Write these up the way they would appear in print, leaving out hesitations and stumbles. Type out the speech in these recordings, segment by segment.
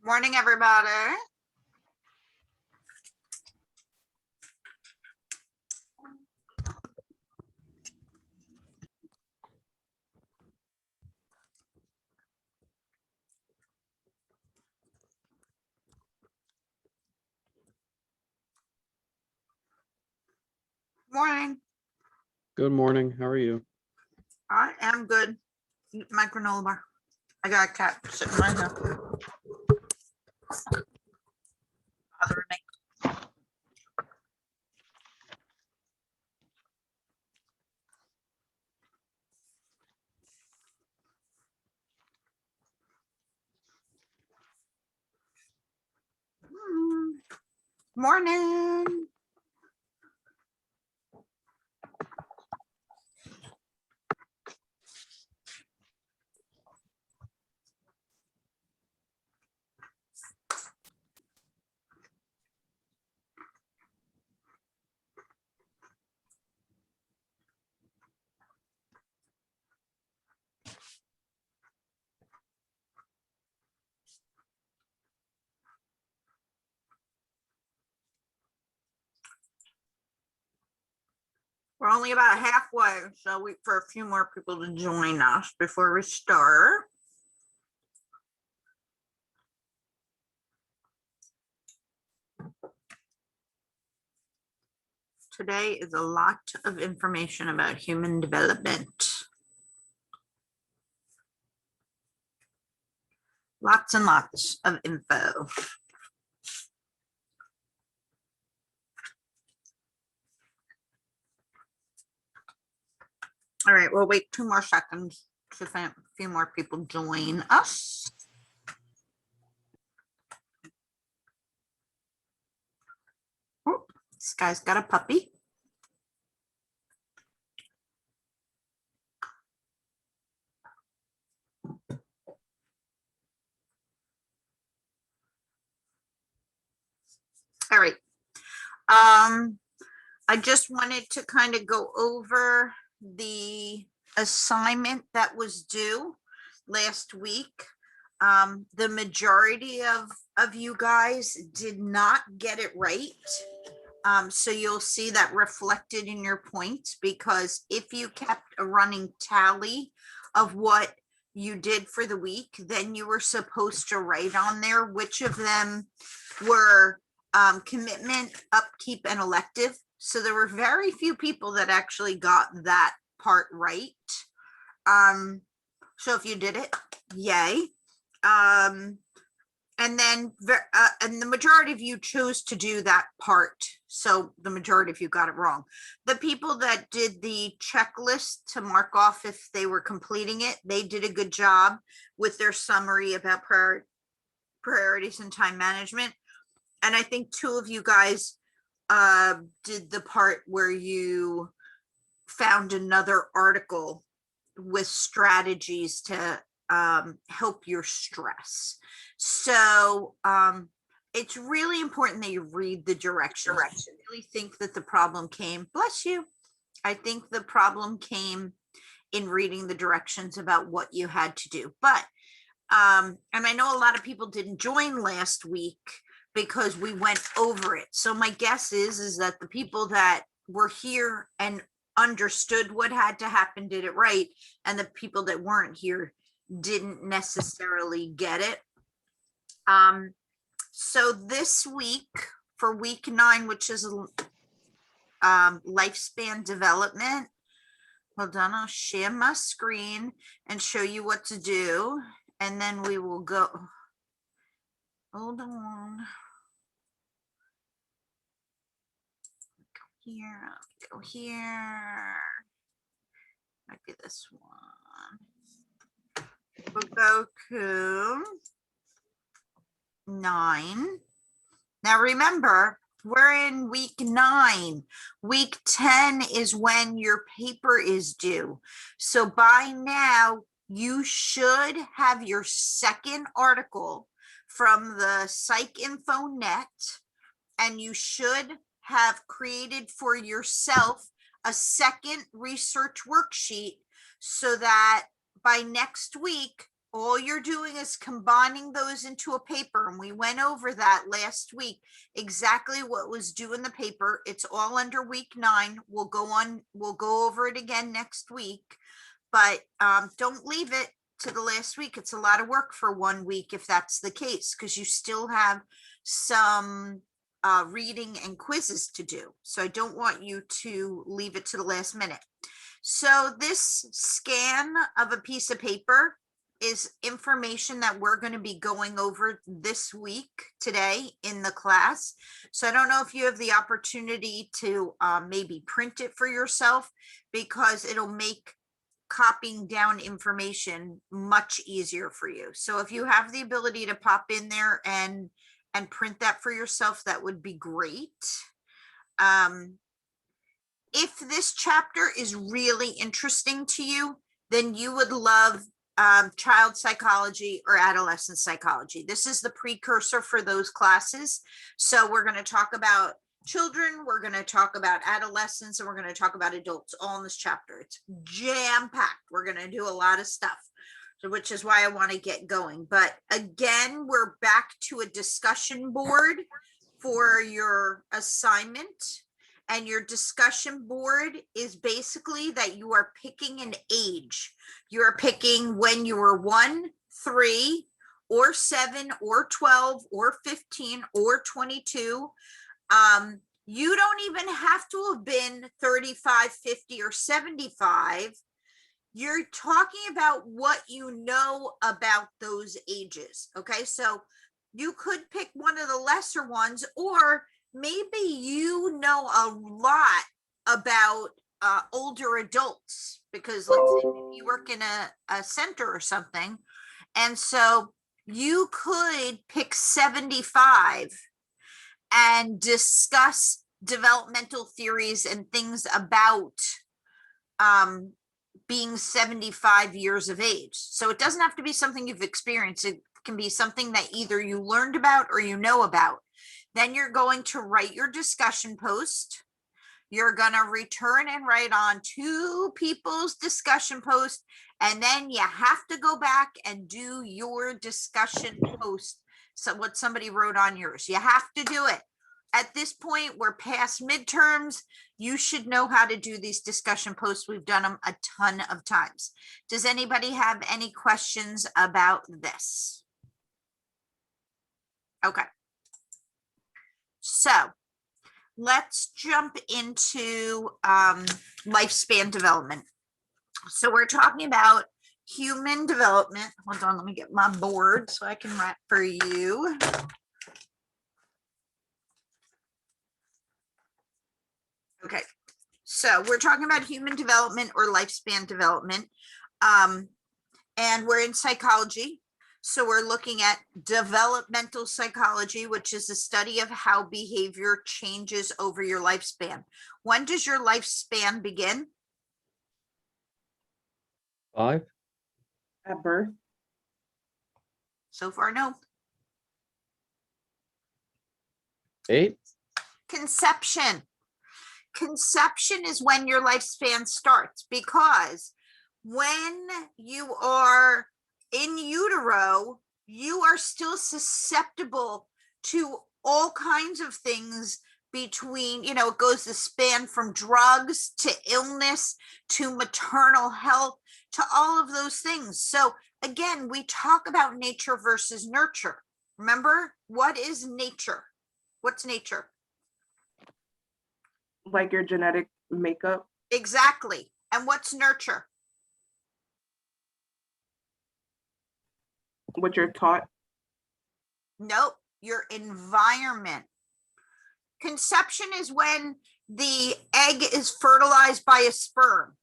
Morning, everybody. Morning. Good morning. How are you? I am good. Eat my granola bar. I got a cat sitting right here. Bothering me. Morning. We're only about halfway, so wait for a few more people to join us before we start. Today is a lot of information about human development. Lots and lots of info. All right, we'll wait 2 more seconds to a few more people join us. Oh, this guy's got a puppy. All right. I just wanted to kind of go over the assignment that was due last week. The majority of you guys did not get it right. So you'll see that reflected in your points, because if you kept a running tally of what you did for the week, then you were supposed to write on there which of them were commitment, upkeep, and elective. So there were very few people that actually got that part right. So if you did it, yay. And then and the majority of you chose to do that part, so the majority of you got it wrong. The people that did the checklist to mark off if they were completing it, they did a good job with their summary about priorities and time management. And I think 2 of you guys did the part where you found another article with strategies to help your stress. So it's really important that you read the directions. I really think that the problem came, bless you, I think the problem came in reading the directions about what you had to do. But and I know a lot of people didn't join last week because we went over it. So my guess is that the people that were here and understood what had to happen did it right, and the people that weren't here didn't necessarily get it. So this week, for week 9, which is lifespan development, hold on, I'll share my screen and show you what to do, and then we will go. Hold on. Here, I'll go here. Might be this one. We'll go to 9. Now remember, we're in week 9. Week 10 is when your paper is due. So by now, you should have your second article from the Psych Info Net, and you should have created for yourself a second research worksheet, so that by next week all you're doing is combining those into a paper, and we went over that last week, exactly what was due in the paper. It's all under week 9. We'll go over it again next week, but don't leave it to the last week. It's a lot of work for 1 week if that's the case, because you still have some reading and quizzes to do. So I don't want you to leave it to the last minute. So this scan of a piece of paper is information that we're going to be going over this week today in the class. So I don't know if you have the opportunity to maybe print it for yourself, because it'll make copying down information much easier for you. So if you have the ability to pop in there and print that for yourself, that would be great. If this chapter is really interesting to you, then you would love child psychology or adolescent psychology. This is the precursor for those classes. So we're going to talk about children, we're going to talk about adolescents, and we're going to talk about adults all in this chapter. It's jam-packed. We're going to do a lot of stuff, so which is why I want to get going. But again, we're back to a discussion board for your assignment. And your discussion board is basically that you are picking an age. You're picking when you were 1, 3, or 7, or 12, or 15, or 22. You don't even have to have been 35, 50, or 75. You're talking about what you know about those ages. Okay, so you could pick one of the lesser ones, or maybe you know a lot about older adults, because let's say you work in a center or something, and so you could pick 75 and discuss developmental theories and things about being 75 years of age. So it doesn't have to be something you've experienced. It can be something that either you learned about or you know about. Then you're going to write your discussion post. You're going to return and write on 2 people's discussion post. And then you have to go back and do your discussion post. So what somebody wrote on yours, you have to do it. At this point, we're past midterms. You should know how to do these discussion posts. We've done them a ton of times. Does anybody have any questions about this? Okay. So let's jump into lifespan development. So we're talking about human development. Hold on, let me get my board so I can write for you. Okay, so we're talking about human development or lifespan development. And we're in psychology. So we're looking at developmental psychology, which is the study of how behavior changes over your lifespan. When does your lifespan begin? 5. At birth. So far, no. 8. Conception. Conception is when your lifespan starts, because when you are in utero, you are still susceptible to all kinds of things between, it goes the span from drugs to illness to maternal health to all of those things. So again, we talk about nature versus nurture. Remember, what is nature? What's nature? Like your genetic makeup. Exactly. And what's nurture? What you're taught. Nope, your environment. Conception is when the egg is fertilized by a sperm.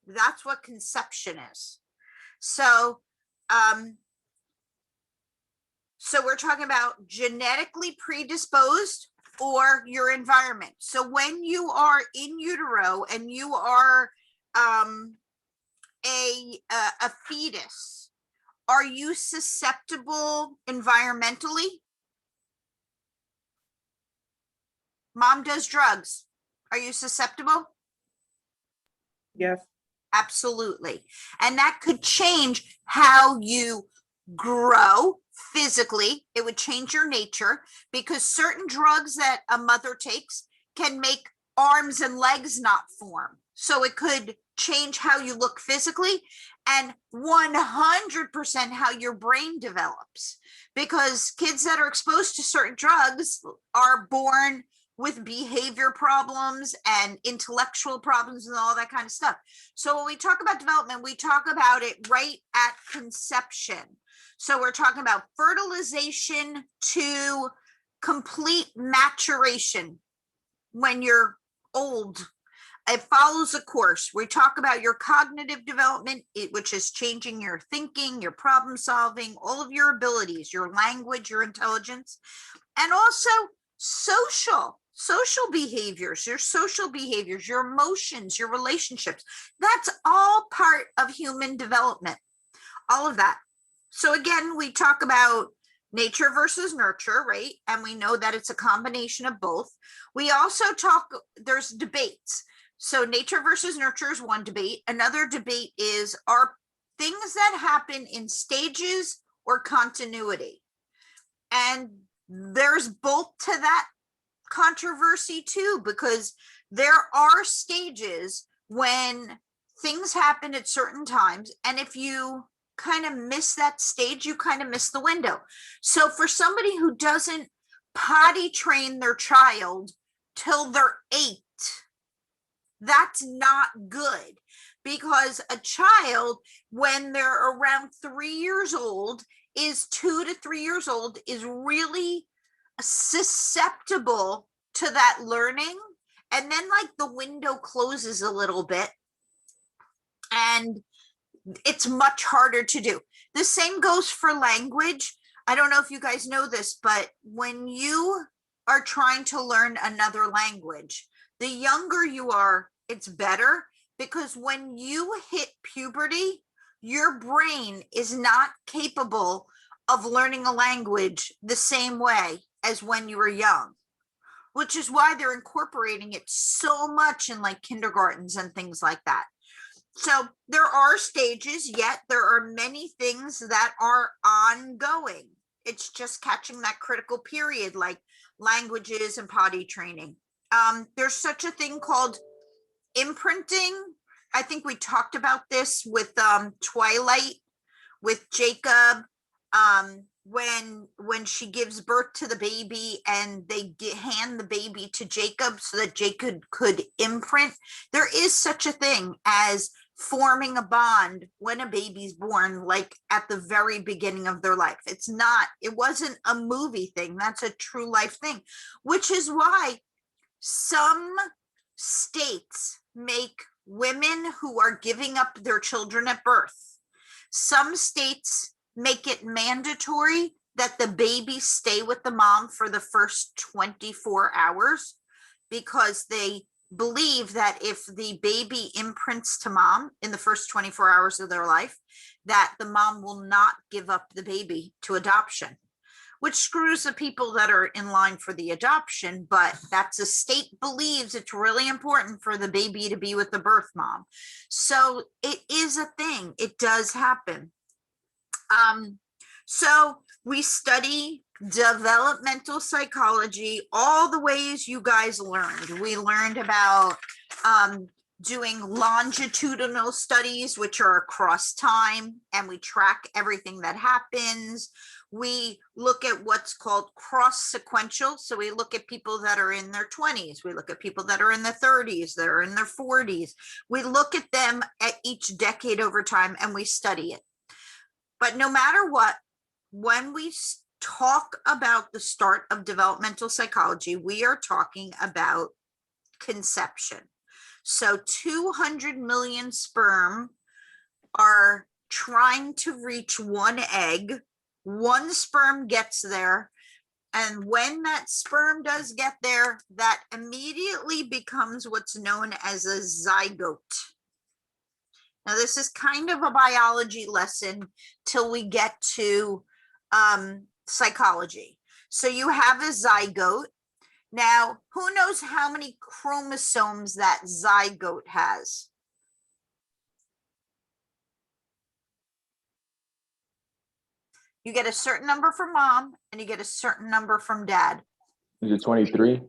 That's what conception is. So, so we're talking about genetically predisposed or your environment. So when you are in utero and you are a fetus, are you susceptible environmentally? Mom does drugs. Are you susceptible? Yes. Absolutely. And that could change how you grow physically. It would change your nature because certain drugs that a mother takes can make arms and legs not form. So it could change how you look physically and 100% how your brain develops, because kids that are exposed to certain drugs are born with behavior problems and intellectual problems and all that kind of stuff. So when we talk about development, we talk about it right at conception. So we're talking about fertilization to complete maturation when you're old. It follows a course. We talk about your cognitive development, which is changing your thinking, your problem solving, all of your abilities, your language, your intelligence, and also social behaviors, your emotions, your relationships. That's all part of human development, all of that. So again, we talk about nature versus nurture, right? And we know that it's a combination of both. We also talk, there's debates. So nature versus nurture is one debate. Another debate is, are things that happen in stages or continuity? And there's both to that controversy too, because there are stages when things happen at certain times. And if you kind of miss that stage, you kind of miss the window. So for somebody who doesn't potty train their child till they're 8, that's not good, because a child, when they're around 3 years old, is 2 to 3 years old, is really susceptible to that learning. And then like the window closes a little bit and it's much harder to do. The same goes for language. I don't know if you guys know this, but when you are trying to learn another language, the younger you are, it's better, because when you hit puberty, your brain is not capable of learning a language the same way as when you were young, which is why they're incorporating it so much in like kindergartens and things like that. So there are stages, yet there are many things that are ongoing. It's just catching that critical period, like languages and potty training. There's such a thing called imprinting. I think we talked about this with Twilight, with Jacob, when she gives birth to the baby and they hand the baby to Jacob so that Jacob could imprint. There is such a thing as forming a bond when a baby's born, like at the very beginning of their life. It wasn't a movie thing. That's a true life thing, which is why some states make women who are giving up their children at birth, some states make it mandatory that the baby stay with the mom for the first 24 hours, because they believe that if the baby imprints to mom in the first 24 hours of their life, that the mom will not give up the baby to adoption, which screws the people that are in line for the adoption. But that's a state believes it's really important for the baby to be with the birth mom. So it is a thing. It does happen. So we study developmental psychology, all the ways you guys learned. We learned about doing longitudinal studies, which are across time, and we track everything that happens. We look at what's called cross-sequential. So we look at people that are in their 20s. We look at people that are in their 30s, that are in their 40s. We look at them at each decade over time and we study it. But no matter what, when we talk about the start of developmental psychology, we are talking about conception. So 200 million sperm are trying to reach one egg. One sperm gets there. And when that sperm does get there, that immediately becomes what's known as a zygote. Now, this is kind of a biology lesson till we get to psychology. So you have a zygote. Now, who knows how many chromosomes that zygote has? You get a certain number from mom and you get a certain number from dad. Is it 23?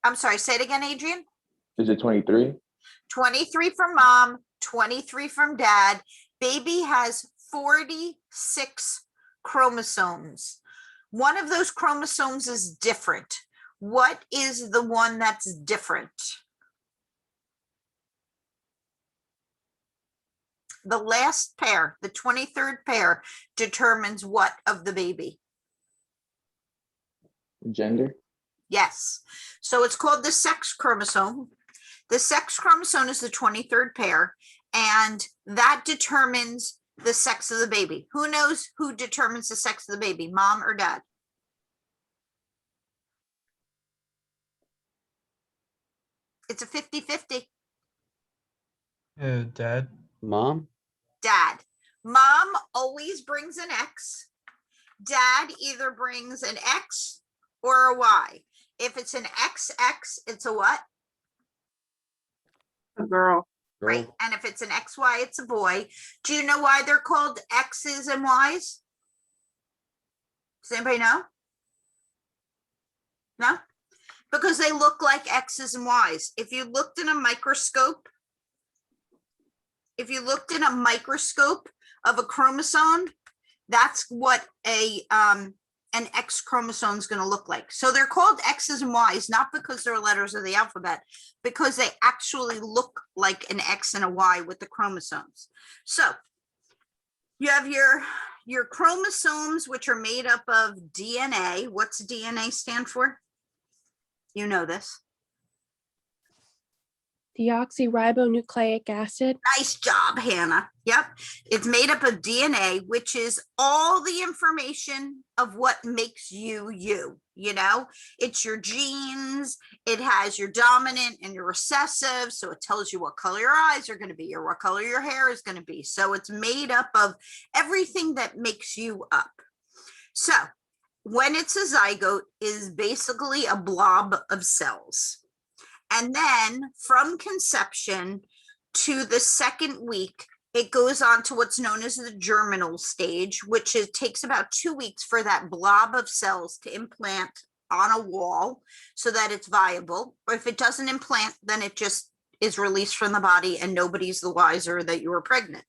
I'm sorry, say it again, Adrian. Is it 23? 23 from mom, 23 from dad. Baby has 46 chromosomes. One of those chromosomes is different. What is the one that's different? The last pair, the 23rd pair, determines what of the baby? Gender? Yes. So it's called the sex chromosome. The sex chromosome is the 23rd pair, and that determines the sex of the baby. Who knows who determines the sex of the baby, mom or dad? It's a 50-50. Dad. Mom? Dad. Mom always brings an X. Dad either brings an X or a Y. If it's an XX, it's a what? A girl. Right. Girl? And if it's an XY, it's a boy. Do you know why they're called X's and Y's? Does anybody know? No? Because they look like X's and Y's. If you looked in a microscope, of a chromosome, that's what an X chromosome is going to look like. So they're called X's and Y's, not because they're letters of the alphabet, because they actually look like an X and a Y with the chromosomes. So you have your chromosomes, which are made up of DNA. What's DNA stand for? You know this. Deoxyribonucleic acid. Nice job, Hannah. Yep. It's made up of DNA, which is all the information of what makes you, you know, it's your genes. It has your dominant and your recessive. So it tells you what color your eyes are going to be or what color your hair is going to be. So it's made up of everything that makes you up. So when it's a zygote, is basically a blob of cells. And then from conception to the second week, it goes on to what's known as the germinal stage, which takes about 2 weeks for that blob of cells to implant on a wall so that it's viable. Or if it doesn't implant, then it just is released from the body and nobody's the wiser that you were pregnant.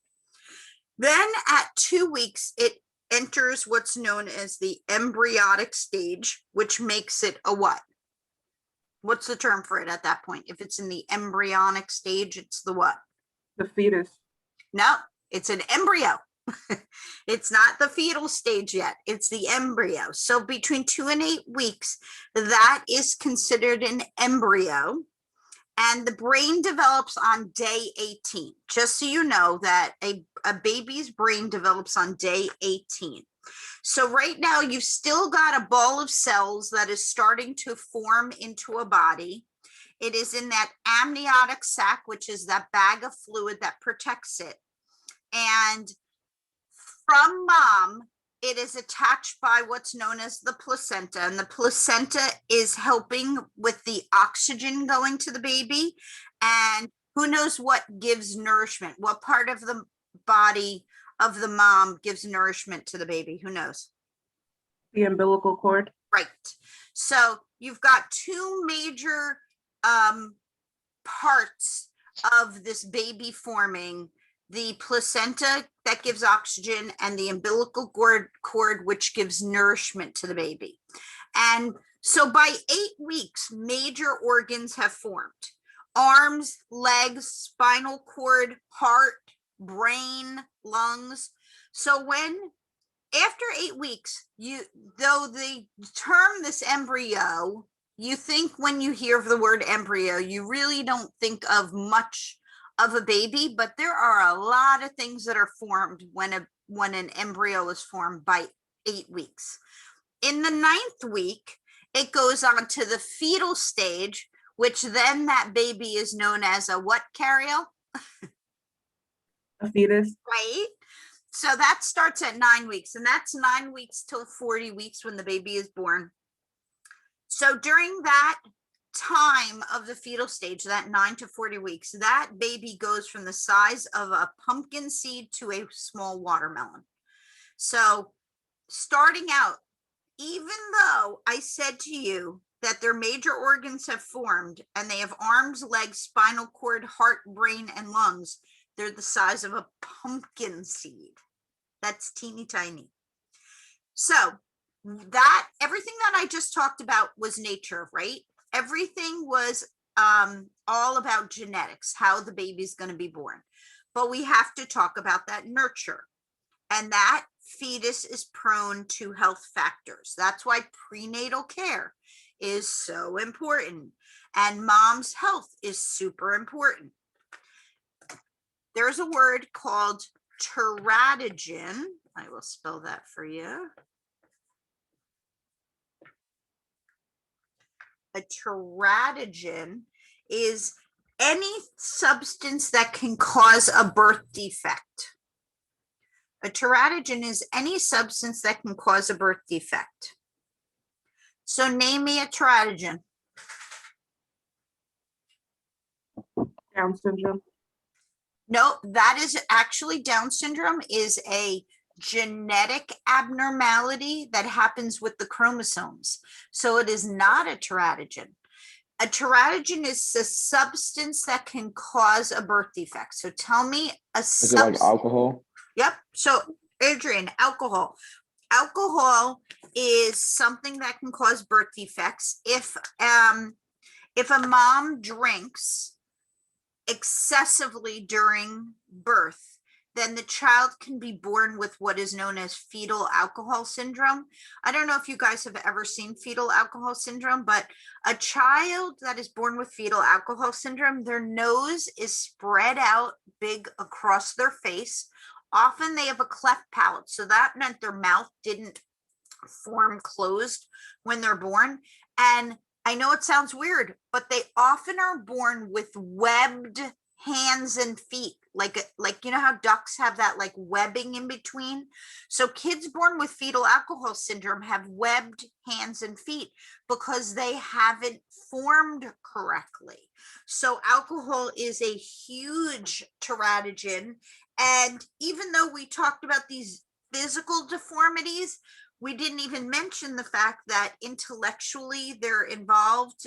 Then at 2 weeks, it enters what's known as the embryonic stage, which makes it a what? What's the term for it at that point? If it's in the embryonic stage, it's the what? The fetus. No, it's an embryo. It's not the fetal stage yet. It's the embryo. So between 2 and 8 weeks, that is considered an embryo. And the brain develops on day 18. Just so you know that a baby's brain develops on day 18. So right now you've still got a ball of cells that is starting to form into a body. It is in that amniotic sac, which is that bag of fluid that protects it. And from mom, it is attached by what's known as the placenta. And the placenta is helping with the oxygen going to the baby. And who knows what gives nourishment? What part of the body of the mom gives nourishment to the baby? Who knows? The umbilical cord. Right. So you've got two major parts of this baby forming: the placenta that gives oxygen and the umbilical cord which gives nourishment to the baby. And so by 8 weeks, major organs have formed: arms, legs, spinal cord, heart, brain, lungs. So after 8 weeks, though they term this embryo, you think when you hear of the word embryo, you really don't think of much of a baby, but there are a lot of things that are formed when an embryo is formed by 8 weeks. In the 9th week, it goes on to the fetal stage, which then that baby is known as a what, Cariel? A fetus. Right? So that starts at 9 weeks, and that's 9 weeks till 40 weeks when the baby is born. So during that time of the fetal stage, that 9 to 40 weeks, that baby goes from the size of a pumpkin seed to a small watermelon. So starting out, even though I said to you that their major organs have formed and they have arms, legs, spinal cord, heart, brain, and lungs, they're the size of a pumpkin seed. That's teeny tiny. So that everything that I just talked about was nature, right? Everything was all about genetics, how the baby's going to be born. But we have to talk about that nurture. And that fetus is prone to health factors. That's why prenatal care is so important. And mom's health is super important. There's a word called teratogen. I will spell that for you. A teratogen is any substance that can cause a birth defect. A teratogen is any substance that can cause a birth defect. So name me a teratogen. Down syndrome. No, that is actually Down syndrome is a genetic abnormality that happens with the chromosomes. So it is not a teratogen. A teratogen is a substance that can cause a birth defect. So tell me a Is it like substance. alcohol? Yep. So Adrian, alcohol. Alcohol is something that can cause birth defects. If a mom drinks excessively during birth, then the child can be born with what is known as fetal alcohol syndrome. I don't know if you guys have ever seen fetal alcohol syndrome, but a child that is born with fetal alcohol syndrome, their nose is spread out big across their face. Often they have a cleft palate. So that meant their mouth didn't form closed when they're born. And I know it sounds weird, but they often are born with webbed hands and feet, like you know how ducks have that like webbing in between. So kids born with fetal alcohol syndrome have webbed hands and feet because they haven't formed correctly. So alcohol is a huge teratogen. And even though we talked about these physical deformities, we didn't even mention the fact that intellectually they're involved.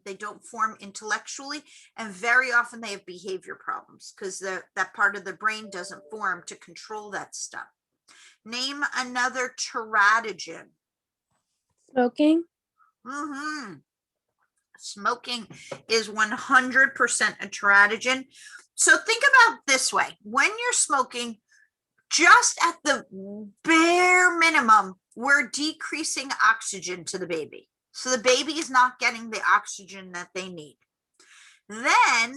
They don't form intellectually, and very often they have behavior problems because that part of the brain doesn't form to control that stuff. Name another teratogen. Smoking. Smoking is 100% a teratogen. So think about this way. When you're smoking, just at the bare minimum, we're decreasing oxygen to the baby. So the baby is not getting the oxygen that they need. Then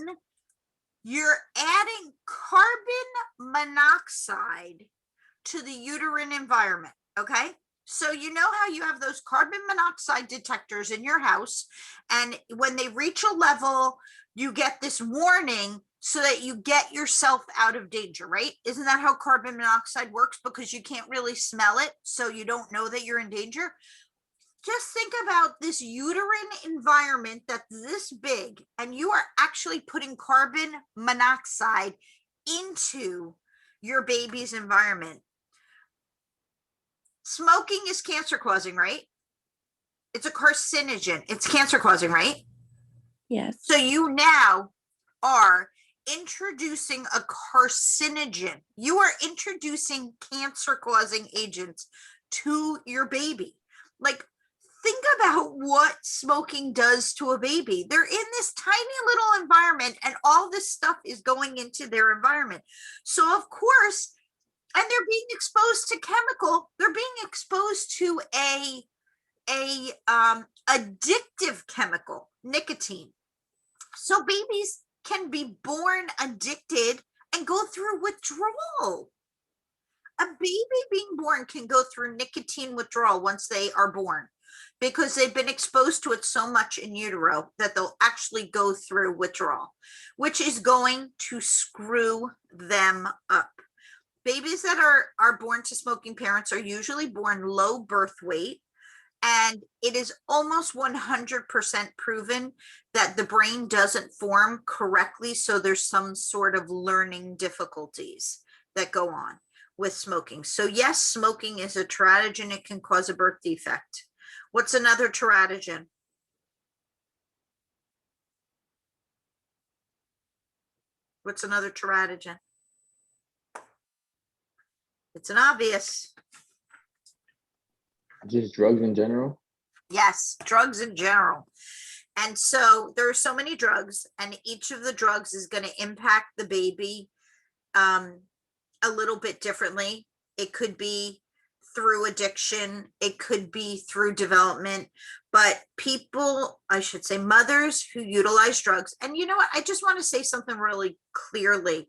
you're adding carbon monoxide to the uterine environment, okay? So you know how you have those carbon monoxide detectors in your house, and when they reach a level, you get this warning so that you get yourself out of danger, right? Isn't that how carbon monoxide works? Because you can't really smell it, so you don't know that you're in danger. Just think about this uterine environment that's this big, and you are actually putting carbon monoxide into your baby's environment. Smoking is cancer causing, right? It's a carcinogen. It's cancer causing, right? Yes. So you now are introducing a carcinogen. You are introducing cancer causing agents to your baby. Like, think about what smoking does to a baby. They're in this tiny little environment, and all this stuff is going into their environment. So of course, and they're being exposed to chemical, they're being exposed to a addictive chemical, nicotine. So babies can be born addicted and go through withdrawal. A baby being born can go through nicotine withdrawal once they are born because they've been exposed to it so much in utero that they'll actually go through withdrawal, which is going to screw them up. Babies that are born to smoking parents are usually born low birth weight, and it is almost 100% proven that the brain doesn't form correctly. So there's some sort of learning difficulties that go on. with smoking. So yes, smoking is a teratogen. It can cause a birth defect. What's another teratogen? What's another teratogen? It's an obvious. Just drugs in general? Yes, drugs in general. And so there are so many drugs, and each of the drugs is going to impact the baby a little bit differently. It could be through addiction, it could be through development, but people, I should say mothers who utilize drugs, and you know what, I just want to say something really clearly,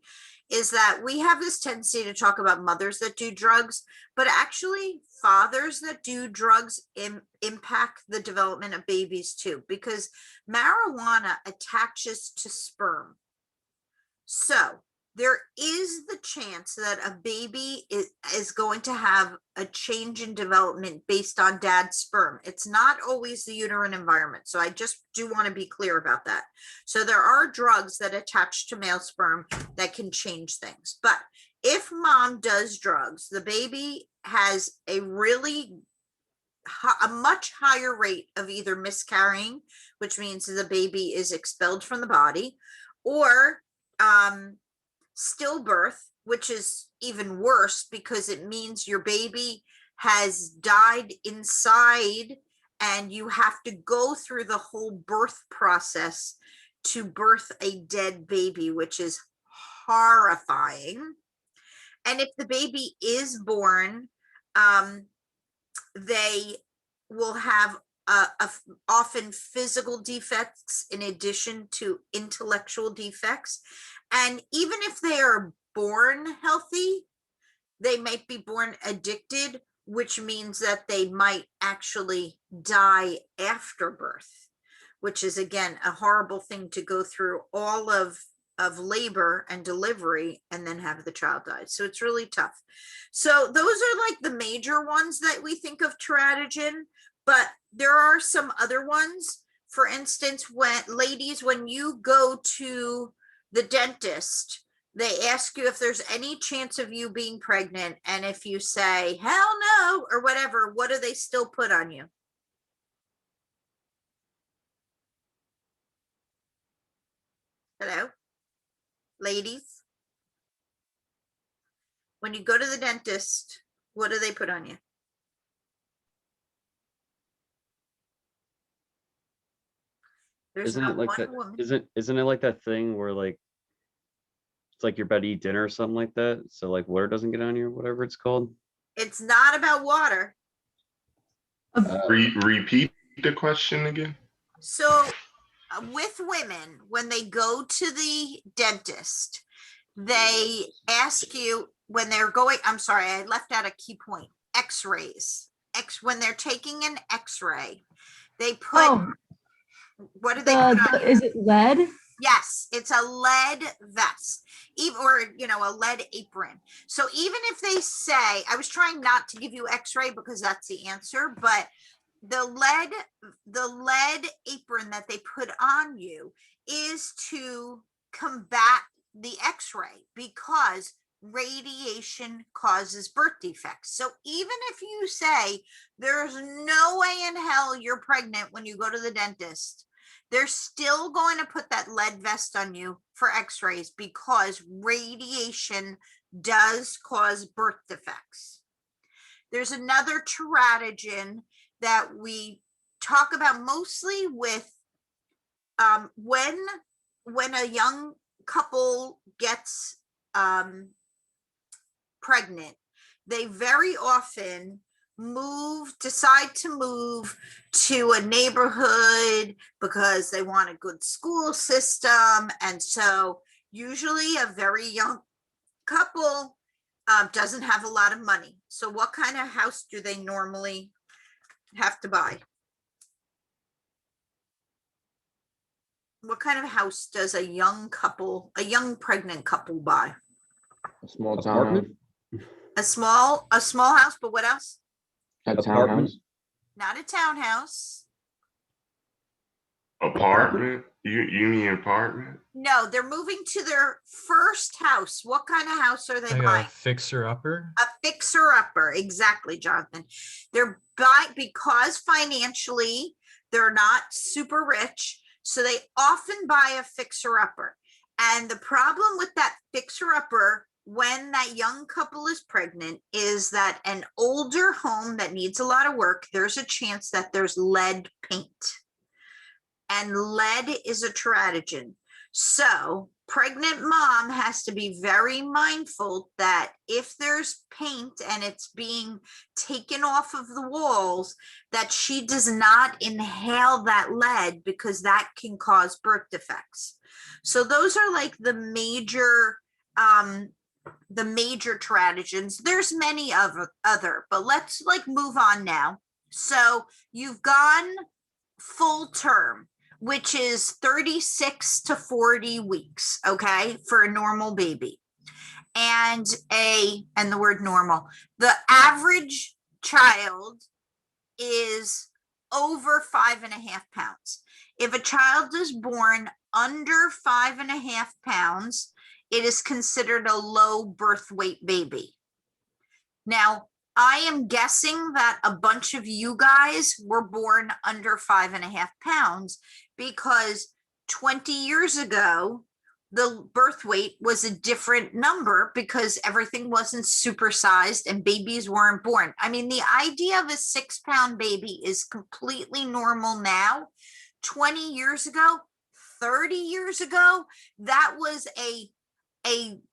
is that we have this tendency to talk about mothers that do drugs, but actually fathers that do drugs impact the development of babies too, because marijuana attaches to sperm. So there is the chance that a baby is going to have a change in development based on dad's sperm. It's not always the uterine environment. So I just do want to be clear about that. So there are drugs that attach to male sperm that can change things. But if mom does drugs, the baby has a much higher rate of either miscarrying, which means the baby is expelled from the body, or stillbirth, which is even worse because it means your baby has died inside and you have to go through the whole birth process to birth a dead baby, which is horrifying. And if the baby is born, they will have often physical defects in addition to intellectual defects. And even if they are born healthy, they might be born addicted, which means that they might actually die after birth, which is again a horrible thing to go through all of labor and delivery and then have the child die. So it's really tough. So those are like the major ones that we think of teratogen, but there are some other ones. For instance, when you go to the dentist, they ask you if there's any chance of you being pregnant. And if you say, hell no, or whatever, what do they still put on you? Hello, ladies? When you go to the dentist, what do they put on you? There's Isn't not it like one that? woman. Isn't it like that thing where like it's like you're about to eat dinner or something like that? So like water doesn't get on you or whatever it's called. It's not about water. Repeat the question again. So with women, when they go to the dentist, they ask you when they're going, I'm sorry, I left out a key point, x-rays. When they're taking an x-ray, they put, what do they put on you? Is it lead? Yes, it's a lead vest, or a lead apron. So even if they say, I was trying not to give you x-ray because that's the answer, but the lead apron that they put on you is to combat the x-ray, because radiation causes birth defects. So even if you say there's no way in hell you're pregnant when you go to the dentist, they're still going to put that lead vest on you for x-rays, because radiation does cause birth defects. There's another teratogen that we talk about mostly with when a young couple gets pregnant, they very often decide to move to a neighborhood because they want a good school system. And so usually a very young couple doesn't have a lot of money. So what kind of house do they normally have to buy? What kind of house does a young pregnant couple buy? A small townhouse? A small house, but what else? A Apartment. townhouse? Not a townhouse. Apartment? You mean apartment? No, they're moving to their first house. What kind of house are they Like a buying? fixer-upper? A fixer-upper, exactly, Jonathan. They're buying because financially they're not super rich, so they often buy a fixer-upper. And the problem with that fixer-upper when that young couple is pregnant is that an older home that needs a lot of work, there's a chance that there's lead paint. And lead is a teratogen. So pregnant mom has to be very mindful that if there's paint and it's being taken off of the walls, that she does not inhale that lead because that can cause birth defects. So those are like the major teratogens. There's many of other, but let's like move on now. So you've gone full term, which is 36 to 40 weeks, okay, for a normal baby. And the word normal, the average child is over 5.5 pounds. If a child is born under 5.5 pounds, it is considered a low birth weight baby. Now, I am guessing that a bunch of you guys were born under 5.5 pounds because 20 years ago, the birth weight was a different number because everything wasn't supersized and babies weren't born. I mean, the idea of a 6-pound baby is completely normal now. 20 years ago, 30 years ago, that was a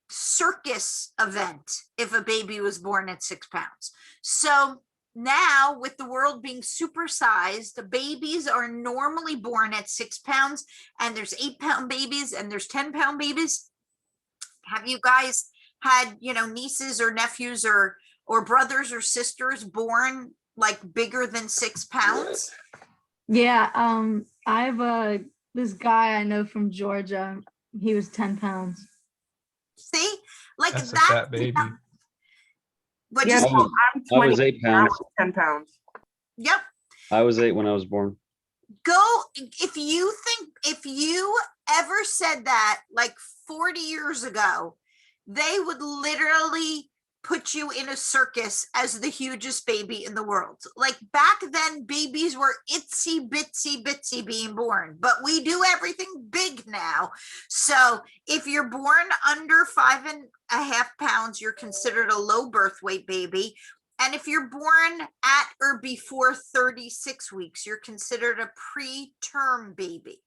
circus event if a baby was born at 6 pounds. So now with the world being supersized, the babies are normally born at 6 pounds, and there's 8-pound babies and there's 10-pound babies. Have you guys had, nieces or nephews or brothers or sisters born like bigger than 6 pounds? Yeah, I have this guy I know from Georgia. He was 10 pounds. See, like That's a that. fat baby. But Yeah, just, no, I'm I was 20. 8 I pounds. was 10 pounds. yep. I was 8 when I was born. Go if you ever said that like 40 years ago, they would literally put you in a circus as the hugest baby in the world. Like back then, babies were itsy bitsy being born, but we do everything big now. So if you're born under 5.5 pounds, you're considered a low birth weight baby. And if you're born at or before 36 weeks, you're considered a preterm baby.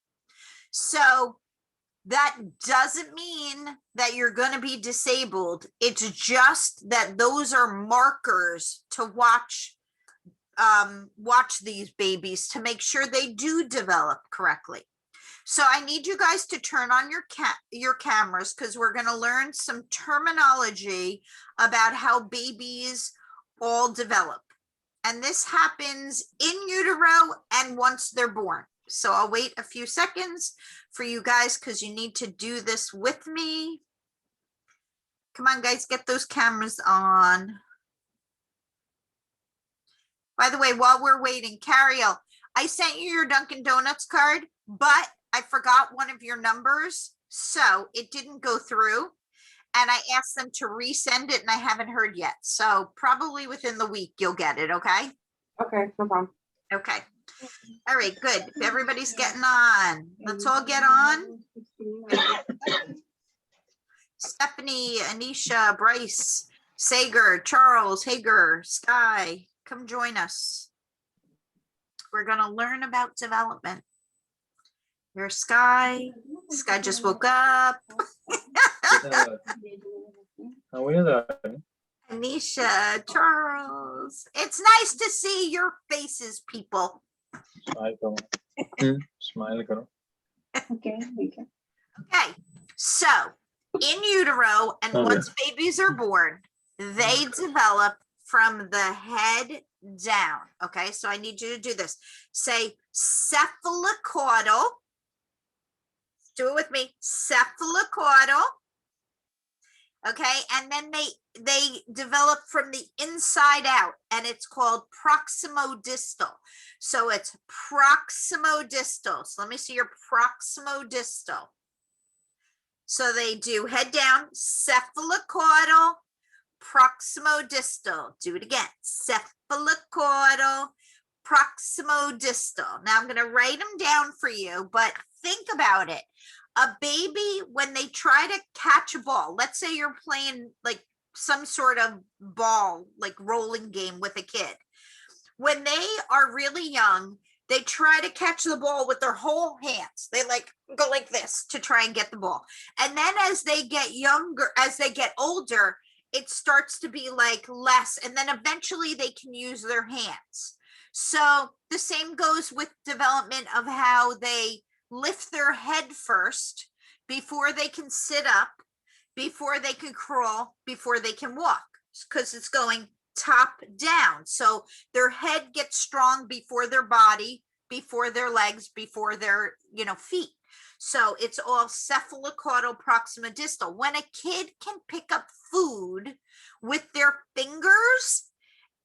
So that doesn't mean that you're going to be disabled. It's just that those are markers to watch these babies to make sure they do develop correctly. So I need you guys to turn on your cameras because we're going to learn some terminology about how babies all develop. And this happens in utero and once they're born. So I'll wait a few seconds for you guys because you need to do this with me. Come on, guys, get those cameras on. By the way, while we're waiting, Cariel, I sent you your Dunkin' Donuts card, but I forgot one of your numbers, so it didn't go through. And I asked them to resend it, and I haven't heard yet. So probably within the week, you'll get it, okay? Okay, no problem. Okay. All right, good. If everybody's getting on, let's all get on. Stephanie, Anisha, Bryce, Sager, Charles, Hager, Sky, come join us. We're going to learn about development. Here's Sky. Sky just woke up. Anisha, Charles. It's nice to see your faces, people. Smile karo. Okay, Okay, so in utero and once babies are born, they develop from the head down. Okay, so I need you to do this. Say cephalocaudal. Do it with me. Cephalocaudal. Okay, and then they they develop from the inside out, and it's called proximodistal. So it's proximodistal. So let me see your proximodistal. So they do head down, cephalocaudal, proximodistal. Do it again. Cephalocaudal, proximodistal. Now I'm going to write them down for you, but think about it. A baby, when they try to catch a ball, let's say you're playing like some sort of ball, like rolling game with a kid. When they are really young, they try to catch the ball with their whole hands. They like go like this to try and get the ball. And then as they get younger, as they get older, it starts to be like less. And then eventually they can use their hands. So the same goes with development of how they lift their head first before they can sit up, before they can crawl, before they can walk, because it's going top down. So their head gets strong before their body, before their legs, before their, feet. So it's all cephalocaudal proximodistal. When a kid can pick up food with their fingers,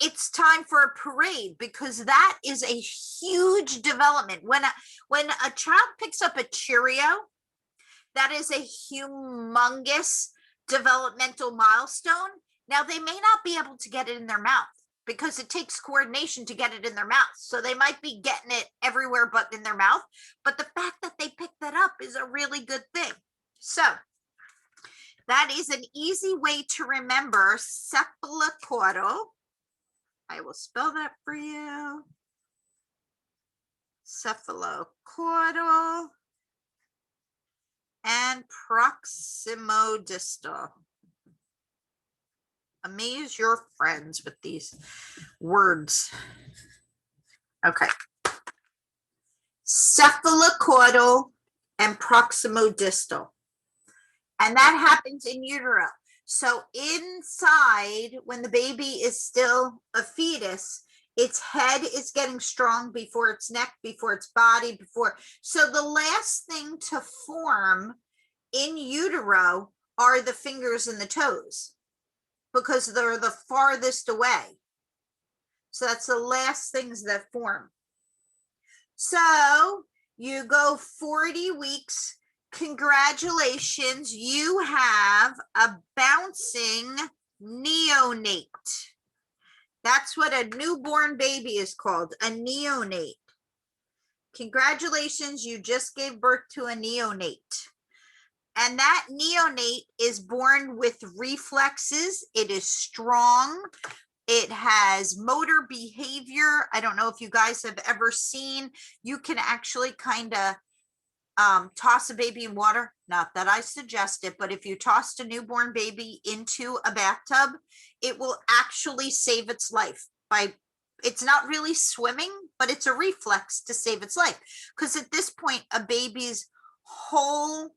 it's time for a parade, because that is a huge development. When a child picks up a Cheerio, that is a humongous developmental milestone. Now, they may not be able to get it in their mouth because it takes coordination to get it in their mouth. So they might be getting it everywhere but in their mouth. But the fact that they pick that up is a really good thing. So that is an easy way to remember cephalocaudal. I will spell that for you. Cephalocaudal and proximodistal. Amaze your friends with these words. Okay. Cephalocaudal and proximodistal. And that happens in utero. So inside, when the baby is still a fetus, its head is getting strong before its neck, before its body, So the last thing to form in utero are the fingers and the toes, because they're the farthest away. So that's the last things that form. So you go 40 weeks. Congratulations, you have a bouncing neonate. That's what a newborn baby is called, a neonate. Congratulations, you just gave birth to a neonate. And that neonate is born with reflexes. It is strong. It has motor behavior. I don't know if you guys have ever seen, you can actually kind of toss a baby in water. Not that I suggest it, but if you tossed a newborn baby into a bathtub, it will actually save its life it's not really swimming, but it's a reflex to save its life. Because at this point, a baby's whole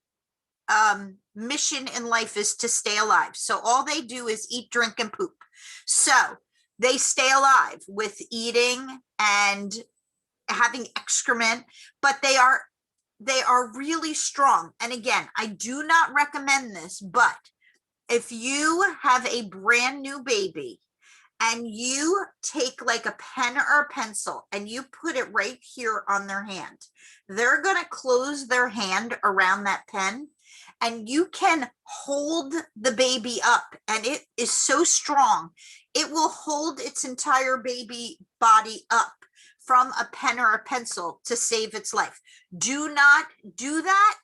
mission in life is to stay alive. So all they do is eat, drink, and poop. So they stay alive with eating and having excrement, but they are really strong. And again, I do not recommend this, but if you have a brand new baby and you take like a pen or a pencil and you put it right here on their hand, they're going to close their hand around that pen, and you can hold the baby up, and it is so strong. It will hold its entire baby body up from a pen or a pencil to save its life. Do not do that.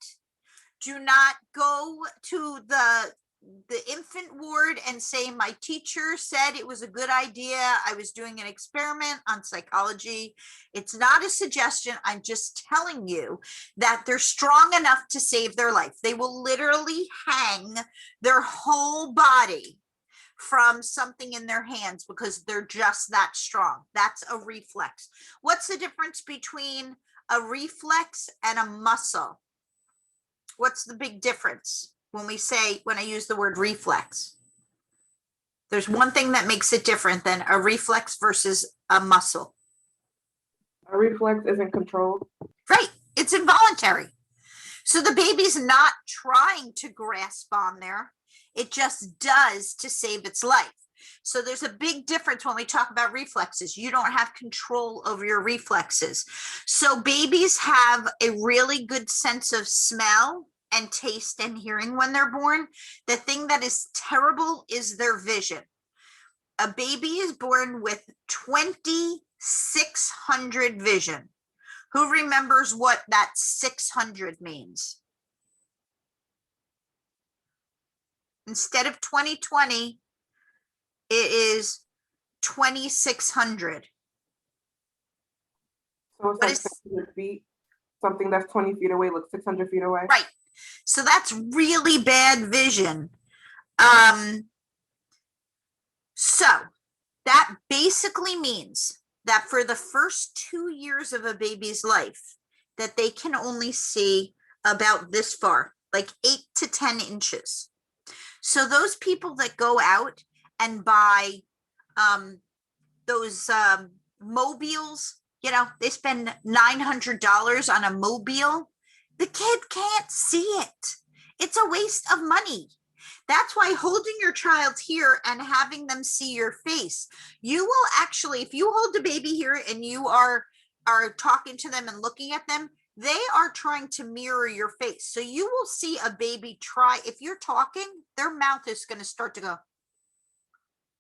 Do not go to the infant ward and say, my teacher said it was a good idea. I was doing an experiment on psychology. It's not a suggestion. I'm just telling you that they're strong enough to save their life. They will literally hang their whole body from something in their hands because they're just that strong. That's a reflex. What's the difference between a reflex and a muscle? What's the big difference when I use the word reflex? There's one thing that makes it different than a reflex versus a muscle. A reflex isn't controlled. Right. It's involuntary. So the baby's not trying to grasp on there. It just does to save its life. So there's a big difference when we talk about reflexes. You don't have control over your reflexes. So babies have a really good sense of smell and taste and hearing when they're born. The thing that is terrible is their vision. A baby is born with 2,600 vision. Who remembers what that 600 means? Instead of 2020, it is 2,600. So it's What like is- 600 feet. Something that's 20 feet away looks 600 feet away. Right. So that's really bad vision. So that basically means that for the first 2 years of a baby's life, that they can only see about this far, like 8 to 10 inches. So those people that go out and buy those mobiles, you know, they spend $900 on a mobile. The kid can't see it. It's a waste of money. That's why holding your child here and having them see your face, you will actually, if you hold the baby here and you are talking to them and looking at them, they are trying to mirror your face. So you will see a baby try, if you're talking, their mouth is going to start to go,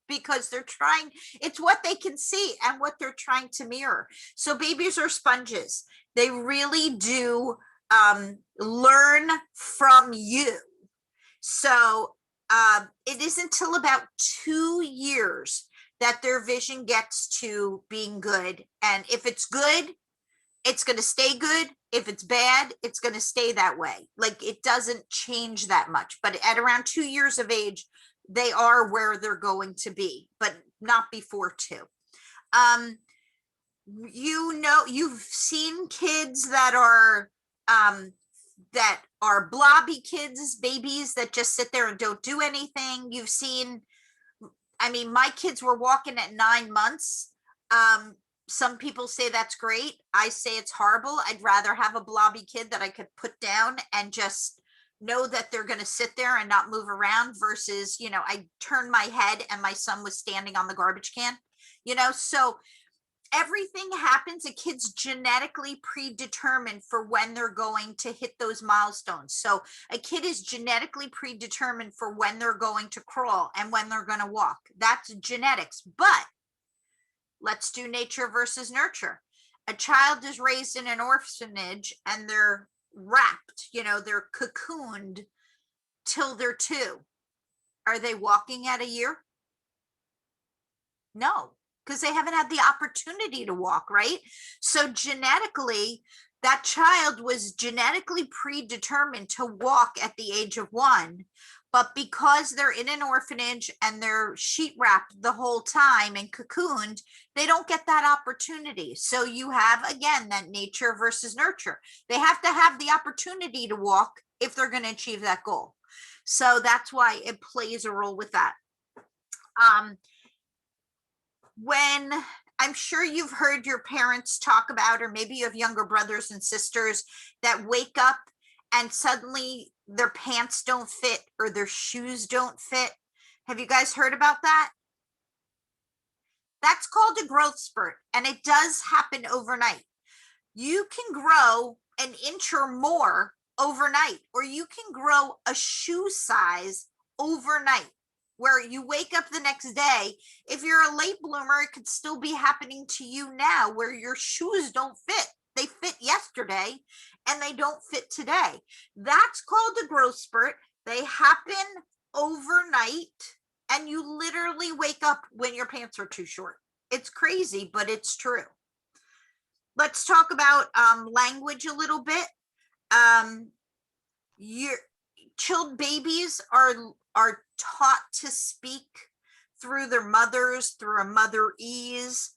because they're trying, it's what they can see and what they're trying to mirror. So babies are sponges. They really do learn from you. So it isn't until about 2 years that their vision gets to being good. And if it's good, it's going to stay good. If it's bad, it's going to stay that way. Like, it doesn't change that much. But at around 2 years of age, they are where they're going to be, but not before 2. You know, you've seen kids that are blobby kids, babies that just sit there and don't do anything. You've seen, I mean, my kids were walking at 9 months. Some people say that's great. I say it's horrible. I'd rather have a blobby kid that I could put down and just know that they're going to sit there and not move around versus, you know, I turned my head and my son was standing on the garbage can, you know. So everything happens. A kid's genetically predetermined for when they're going to hit those milestones. So a kid is genetically predetermined for when they're going to crawl and when they're going to walk. That's genetics. But let's do nature versus nurture. A child is raised in an orphanage and they're wrapped, you know, they're cocooned till they're 2. Are they walking at a year? No, because they haven't had the opportunity to walk, right? So genetically, that child was genetically predetermined to walk at the age of 1. But because they're in an orphanage and they're sheet wrapped the whole time and cocooned, they don't get that opportunity. So you have, again, that nature versus nurture. They have to have the opportunity to walk if they're going to achieve that goal. So that's why it plays a role with that. When I'm sure you've heard your parents talk about, or maybe you have younger brothers and sisters that wake up and suddenly their pants don't fit or their shoes don't fit. Have you guys heard about that? That's called a growth spurt, and it does happen overnight. You can grow an inch or more overnight, or you can grow a shoe size overnight, where you wake up the next day. If you're a late bloomer, it could still be happening to you now, where your shoes don't fit. They fit yesterday and they don't fit today. That's called a growth spurt. They happen overnight and you literally wake up when your pants are too short. It's crazy, but it's true. Let's talk about language a little bit. Your babies are taught to speak through their mothers, through a motherese.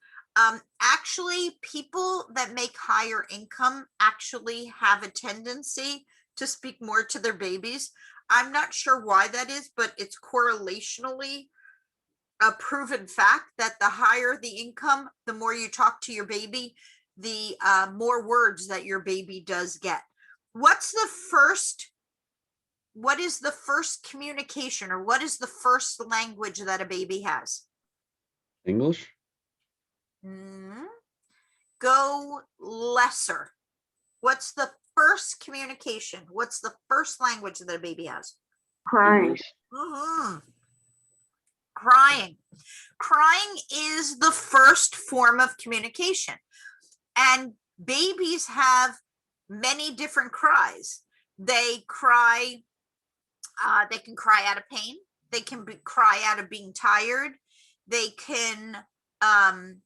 Actually, people that make higher income actually have a tendency to speak more to their babies. I'm not sure why that is, but it's correlationally a proven fact that the higher the income, the more you talk to your baby, the more words that your baby does get. What's the first what is the first communication, or what is the first language that a baby has? English? Hmm. Go lesser. What's the first communication? What's the first language that a baby has? Crying. Mhm. Crying. Crying is the first form of communication. And babies have many different cries. They cry, they can cry out of pain. They can cry out of being tired. They can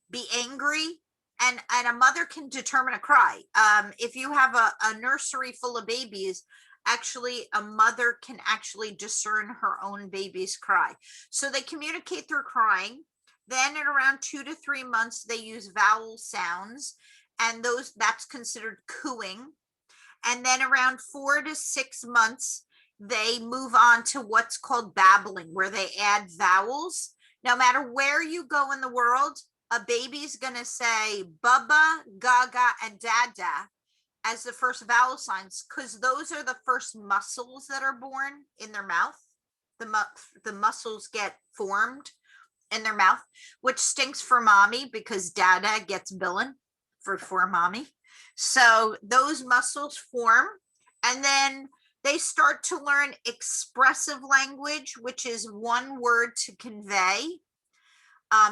be angry. And a mother can determine a cry. If you have a nursery full of babies, actually a mother can actually discern her own baby's cry. So they communicate through crying. Then at around 2 to 3 months, they use vowel sounds, and that's considered cooing. And then around 4 to 6 months, they move on to what's called babbling, where they add vowels. No matter where you go in the world, a baby's gonna say Bubba, Gaga, and Dada as the first vowel signs, because those are the first muscles that are born in their mouth. The muscles get formed in their mouth, which stinks for mommy because Dada gets billing for mommy. So those muscles form, and then they start to learn expressive language, which is one word to convey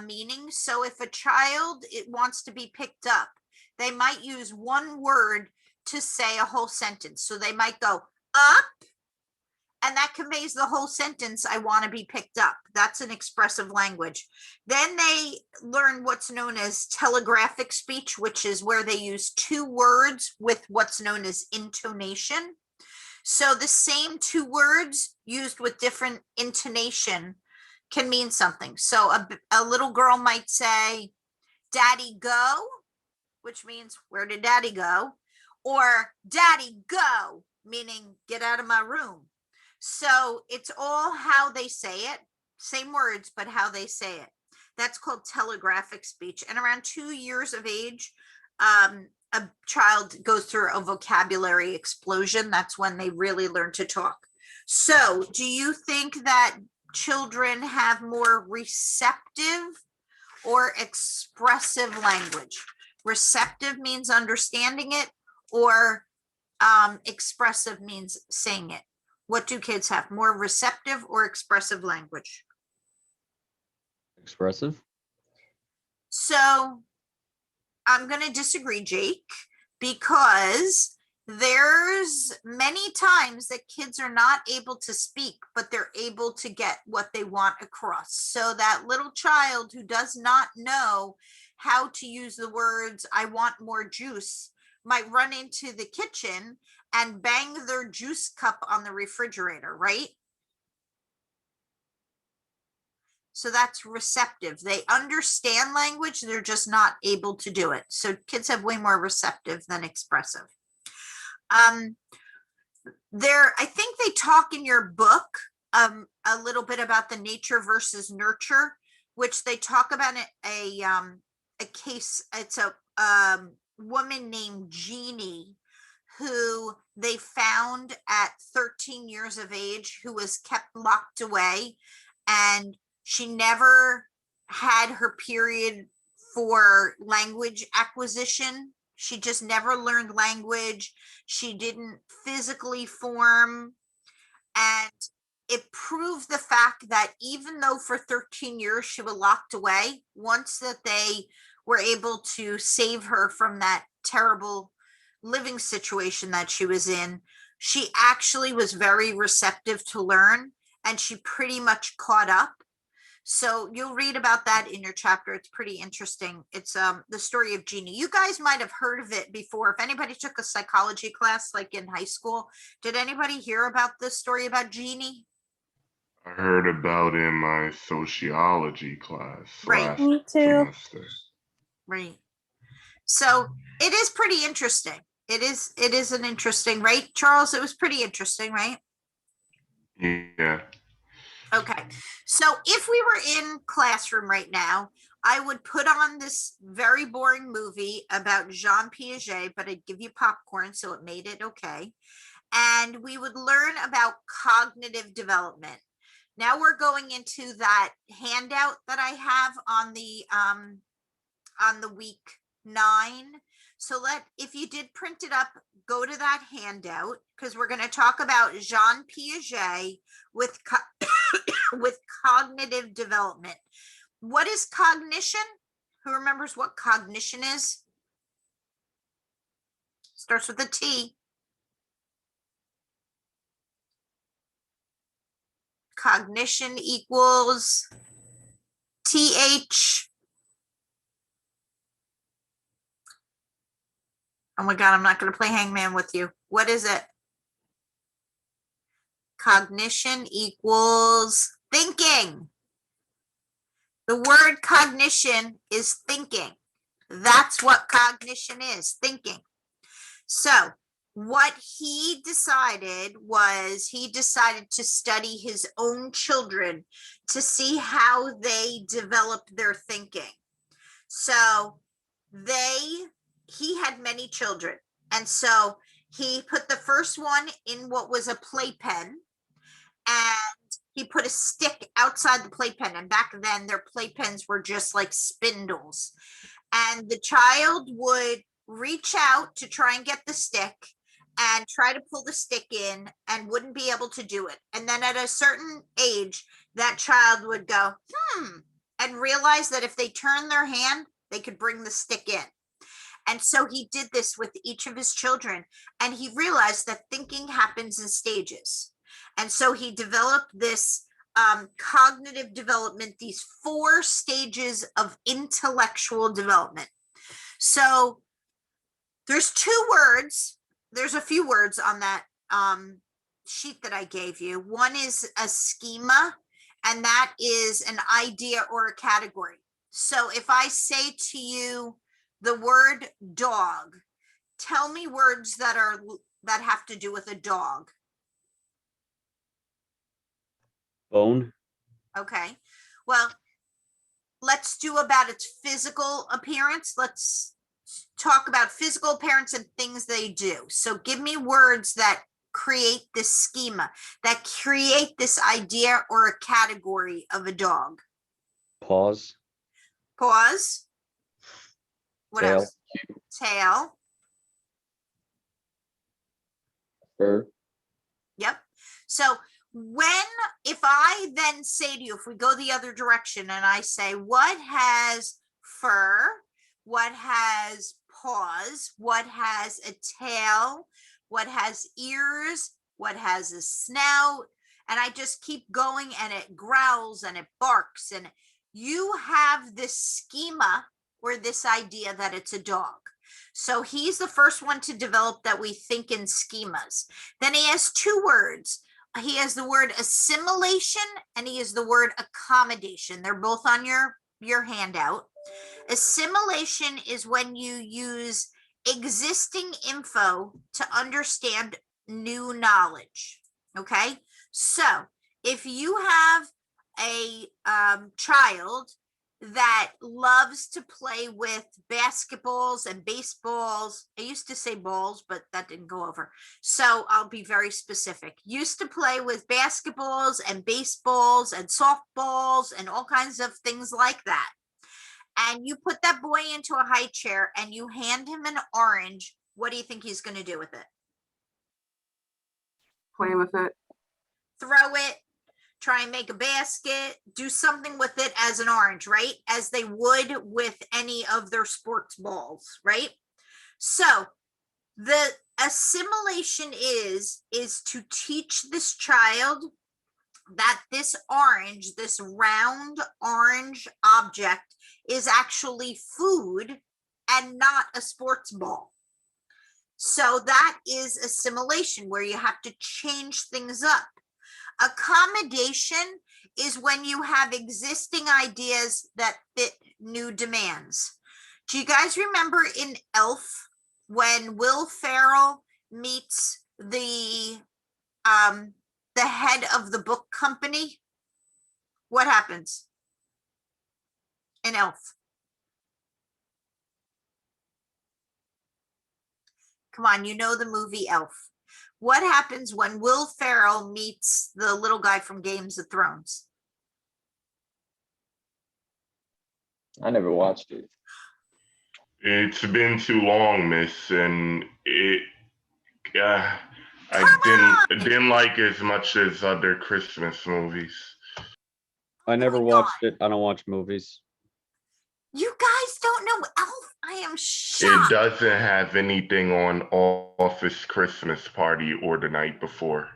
meaning. So if a child wants to be picked up, they might use one word to say a whole sentence. So they might go up, and that conveys the whole sentence, I want to be picked up. That's an expressive language. Then they learn what's known as telegraphic speech, which is where they use 2 words with what's known as intonation. So the same 2 words used with different intonation can mean something. So a little girl might say, Daddy go, which means where did Daddy go? Or Daddy go, meaning get out of my room. So it's all how they say it, same words, but how they say it. That's called telegraphic speech. And around 2 years of age, a child goes through a vocabulary explosion. That's when they really learn to talk. So do you think that children have more receptive or expressive language? Receptive means understanding it, or expressive means saying it. What do kids have, more receptive or expressive language? Expressive? So I'm going to disagree, Jake, because there's many times that kids are not able to speak, but they're able to get what they want across. So that little child who does not know how to use the words, I want more juice, might run into the kitchen and bang their juice cup on the refrigerator, right? So that's receptive. They understand language, they're just not able to do it. So kids have way more receptive than expressive. I think they talk in your book a little bit about the nature versus nurture, which they talk about a case. It's a woman named Jeannie, who they found at 13 years of age, who was kept locked away, and she never had her period for language acquisition. She just never learned language. She didn't physically form. And it proved the fact that even though for 13 years she was locked away, once that they were able to save her from that terrible living situation that she was in, she actually was very receptive to learn, and she pretty much caught up. So you'll read about that in your chapter. It's pretty interesting. It's the story of Jeannie. You guys might have heard of it before. If anybody took a psychology class, like in high school, did anybody hear about this story about Jeannie? I heard about it in my sociology class Right. last Me too. semester. Right. So it is pretty interesting. It is an interesting, right, Charles? It was pretty interesting, right? Yeah. Okay, so if we were in classroom right now, I would put on this very boring movie about Jean Piaget, but I'd give you popcorn, so it made it okay. and we would learn about cognitive development. Now we're going into that handout that I have on the week 9. So if you did print it up, go to that handout, because we're going to talk about Jean Piaget with with cognitive development. What is cognition? Who remembers what cognition is? Starts with a T. Cognition equals TH. Oh my God, I'm not going to play hangman with you. What is it? Cognition equals thinking. The word cognition is thinking. That's what cognition is, thinking. So what he decided was he decided to study his own children to see how they developed their thinking. So he had many children. And so he put the first one in what was a playpen, and he put a stick outside the playpen. And back then their playpens were just like spindles. And the child would reach out to try and get the stick and try to pull the stick in and wouldn't be able to do it. And then at a certain age, that child would go, and realize that if they turned their hand, they could bring the stick in. And so he did this with each of his children, and he realized that thinking happens in stages. And so he developed this cognitive development, these 4 stages of intellectual development. So there's 2 words. There's a few words on that sheet that I gave you. One is a schema, and that is an idea or a category. So if I say to you the word dog, tell me words that have to do with a dog. Bone. Okay. Well, let's do about its physical appearance. Let's talk about physical appearance and things they do. So give me words that create this schema, that create this idea or a category of a dog. Paws. Paws. What Tail. else? Tail. Fur. Yep. So if I then say to you, if we go the other direction and I say, what has fur? What has paws? What has a tail? What has ears? What has a snout? And I just keep going, and it growls and it barks, and you have this schema or this idea that it's a dog. So he's the first one to develop that we think in schemas. Then he has 2 words. He has the word assimilation, and he has the word accommodation. They're both on your handout. Assimilation is when you use existing info to understand new knowledge. Okay. So if you have a child that loves to play with basketballs and baseballs. I used to say balls, but that didn't go over. So I'll be very specific. Used to play with basketballs and baseballs and softballs and all kinds of things like that. And you put that boy into a high chair and you hand him an orange. What do you think he's going to do with it? Play with it. Throw it. Try and make a basket, do something with it as an orange, right? As they would with any of their sports balls, right? So the assimilation is to teach this child that this orange, this round orange object is actually food and not a sports ball. So that is assimilation, where you have to change things up. Accommodation is when you have existing ideas that fit new demands. Do you guys remember in Elf when Will Ferrell meets the head of the book company? What happens in Elf? Come on, you know the movie Elf. What happens when Will Ferrell meets the little guy from Games of Thrones? I never watched it. It's been too long, miss, and I didn't like as much as other Christmas movies. I never my watched it. I don't watch movies. You guys don't know Elf? I am It shocked. doesn't have anything on Office Christmas Party or the night before.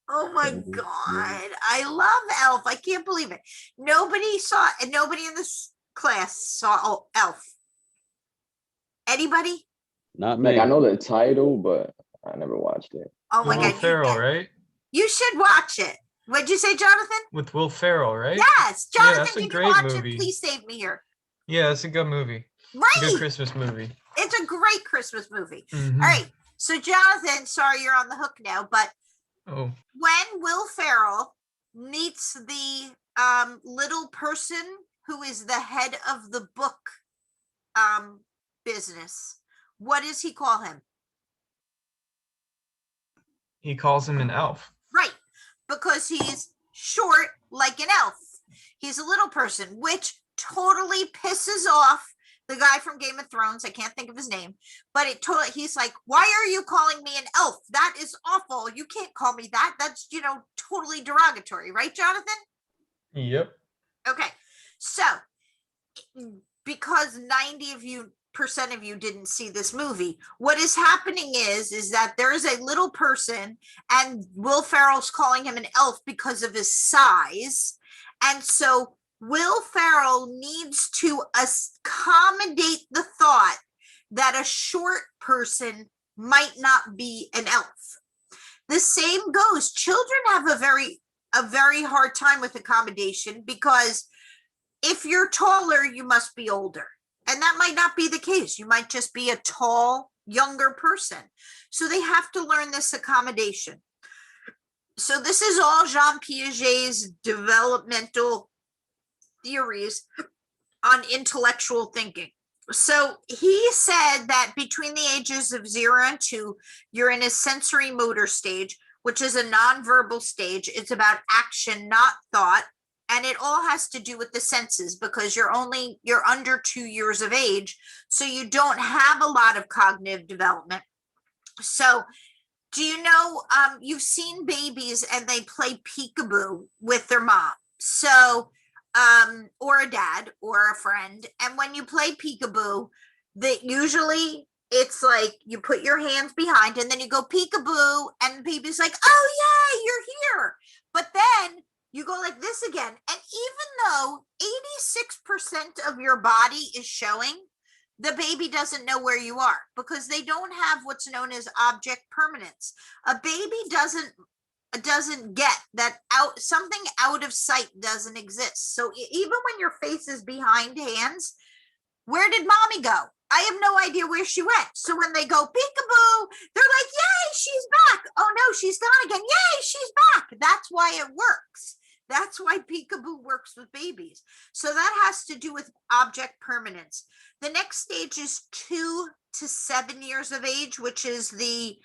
Oh my Mhm. God. I love Elf. I can't believe it. Nobody saw, and nobody in this class saw Elf. Anybody? Not me. Like, I know the title, but I never watched it. Oh my Will God. Ferrell, right? You should watch it. What'd you say, Jonathan? With Will Ferrell, right? Yes. Yeah, Jonathan, that's a did you great watch movie. it? Please save me here. Yeah, it's a good movie. Good Right. Christmas movie. It's a great Christmas movie. Mhm. All right. So Jonathan, sorry you're on the hook now, but Oh, when Will Ferrell meets the little person who is the head of the book business, what does he call him? he calls him an elf. Right, because he's short like an elf. He's a little person, which totally pisses off the guy from Game of Thrones. I can't think of his name, but he's like, why are you calling me an elf? That is awful. You can't call me that. That's, totally derogatory, right, Jonathan? Yep. Okay. So because 90% of you didn't see this movie, what is happening is that there is a little person and Will Ferrell's calling him an elf because of his size. And so Will Ferrell needs to accommodate the thought that a short person might not be an elf. The same goes. Children have a very hard time with accommodation, because if you're taller, you must be older. And that might not be the case. You might just be a tall, younger person. So they have to learn this accommodation. So this is all Jean Piaget's developmental theories on intellectual thinking. So he said that between the ages of 0 and 2, you're in a sensory motor stage, which is a nonverbal stage. It's about action, not thought. And it all has to do with the senses, because you're under 2 years of age. So you don't have a lot of cognitive development. So do you know, you've seen babies and they play peekaboo with their mom. So, or a dad or a friend. And when you play peekaboo, that usually it's like you put your hands behind and then you go peekaboo and the baby's like, oh yeah, you're here. But then you go like this again. And even though 86% of your body is showing, the baby doesn't know where you are, because they don't have what's known as object permanence. A baby doesn't get that something out of sight doesn't exist. So even when your face is behind hands, where did mommy go? I have no idea where she went. So when they go peekaboo, they're like, yay, she's back. Oh no, she's gone again. Yay, she's back. That's why it works. That's why peekaboo works with babies. So that has to do with object permanence. The next stage is 2 to 7 years of age, which is the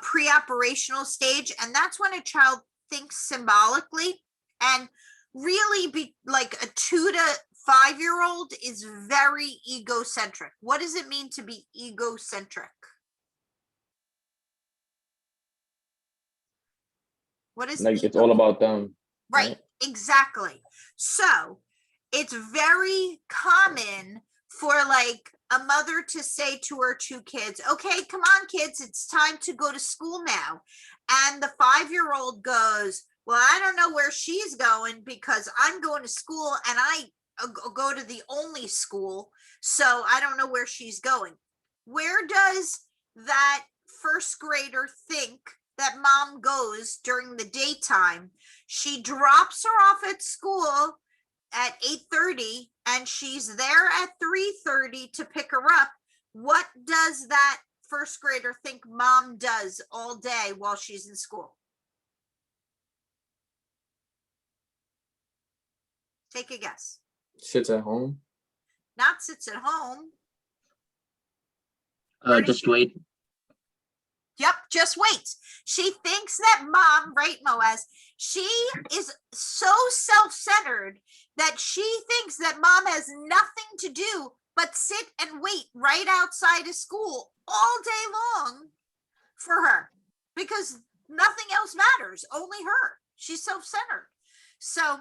pre-operational stage. And that's when a child thinks symbolically, and really like a 2 to 5-year-old is very egocentric. What does it mean to be egocentric? What is Like, it's all about them. Right, exactly. So it's very common for like a mother to say to her 2 kids, okay, come on kids, it's time to go to school now. And the 5-year-old goes, well, I don't know where she's going, because I'm going to school and I go to the only school. So I don't know where she's going. Where does that first grader think that mom goes during the daytime? She drops her off at school at 8:30 and she's there at 3:30 to pick her up. What does that first grader think mom does all day while she's in school? Take a guess. Sits at home. Not sits at home. Just wait. Yep, just wait. She thinks that mom, right, Moaz? She is so self-centered that she thinks that mom has nothing to do but sit and wait right outside of school all day long for her because nothing else matters, only her. She's self-centered. So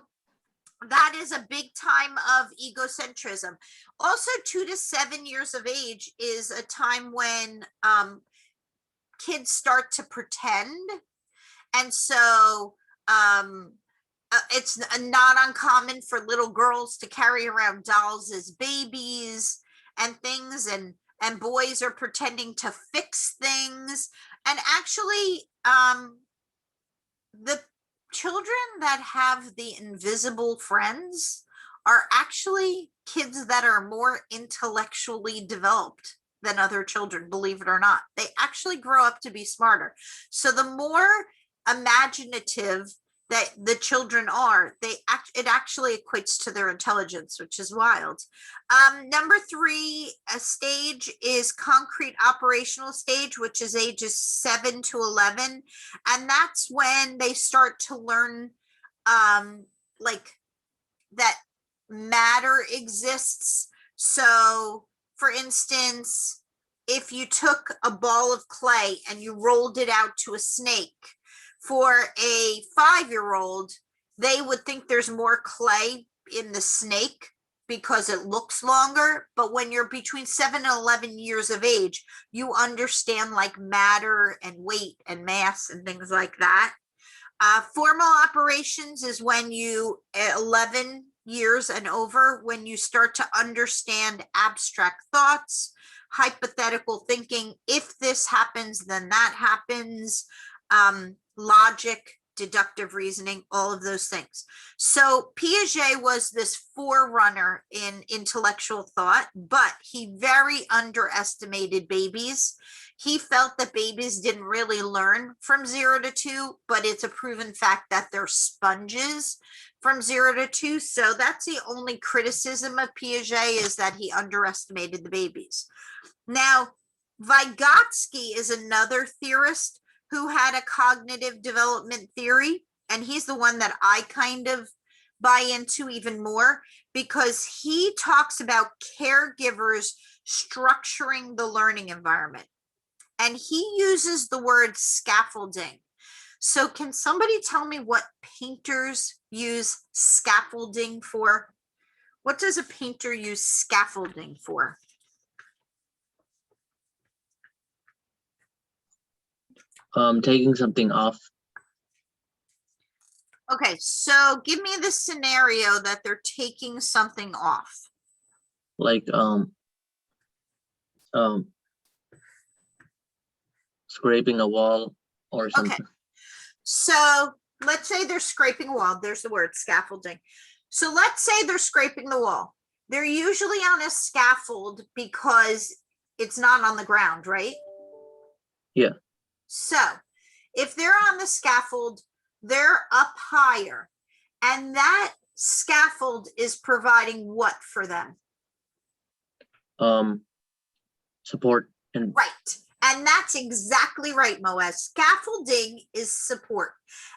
that is a big time of egocentrism. Also, 2 to 7 years of age is a time when kids start to pretend. And so it's not uncommon for little girls to carry around dolls as babies and things, and boys are pretending to fix things. And actually, the children that have the invisible friends are actually kids that are more intellectually developed than other children, believe it or not. They actually grow up to be smarter. So the more imaginative that the children are, it actually equates to their intelligence, which is wild. Number 3 stage is concrete operational stage, which is ages 7 to 11. And that's when they start to learn like that matter exists. So for instance, if you took a ball of clay and you rolled it out to a snake, for a 5-year-old, they would think there's more clay in the snake because it looks longer. But when you're between 7 and 11 years of age, you understand like matter and weight and mass and things like that. Formal operations is when you, 11 years and over, when you start to understand abstract thoughts, hypothetical thinking. If this happens, then that happens. Logic, deductive reasoning, all of those things. So Piaget was this forerunner in intellectual thought, but he very underestimated babies. He felt that babies didn't really learn from 0 to 2, but it's a proven fact that they're sponges from 0 to 2. So that's the only criticism of Piaget, is that he underestimated the babies. Now, Vygotsky is another theorist who had a cognitive development theory, and he's the one that I kind of buy into even more, because he talks about caregivers structuring the learning environment, and he uses the word scaffolding. So can somebody tell me what painters use scaffolding for? What does a painter use scaffolding for? Taking something off. Okay, so give me the scenario that they're taking something off. Like scraping a wall or something. Okay, so let's say they're scraping a wall. There's the word scaffolding. So let's say they're scraping the wall. They're usually on a scaffold because it's not on the ground, right? Yeah. So if they're on the scaffold, they're up higher, and that scaffold is providing what for them? Support and Right. And that's exactly right, Moaz. Scaffolding is support.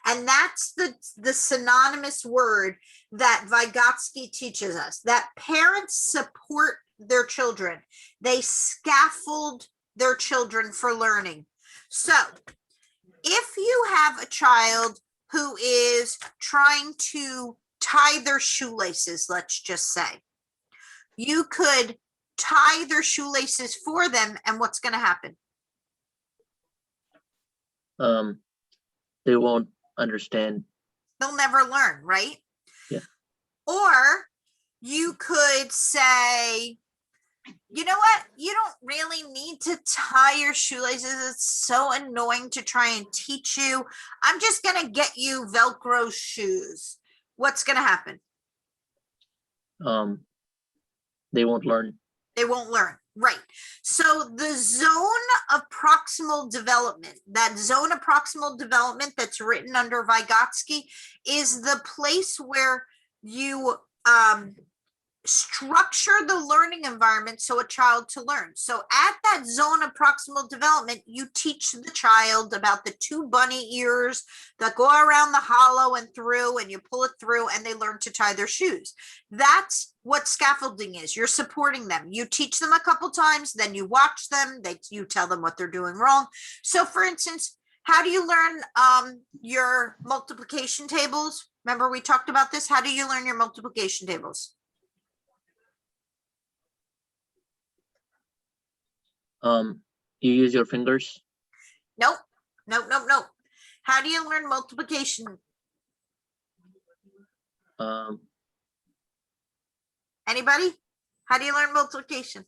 And that's the synonymous word that Vygotsky teaches us, that parents support their children. They scaffold their children for learning. So if you have a child who is trying to tie their shoelaces, let's just say, you could tie their shoelaces for them, and what's going to happen? they won't understand. They'll never learn, right? Yeah. Or you could say, you know what? You don't really need to tie your shoelaces. It's so annoying to try and teach you. I'm just going to get you Velcro shoes. What's going to happen? They won't learn. They won't learn. Right. So the zone of proximal development, that zone of proximal development that's written under Vygotsky, is the place where you structure the learning environment so a child to learn. So at that zone of proximal development, you teach the child about the two bunny ears that go around the hollow and through, and you pull it through, and they learn to tie their shoes. That's what scaffolding is. You're supporting them. You teach them a couple times, then you watch them, you tell them what they're doing wrong. So for instance, how do you learn your multiplication tables? Remember we talked about this? How do you learn your multiplication tables? You use your fingers. Nope, nope, nope, nope. How do you learn multiplication? Anybody? How do you learn multiplication?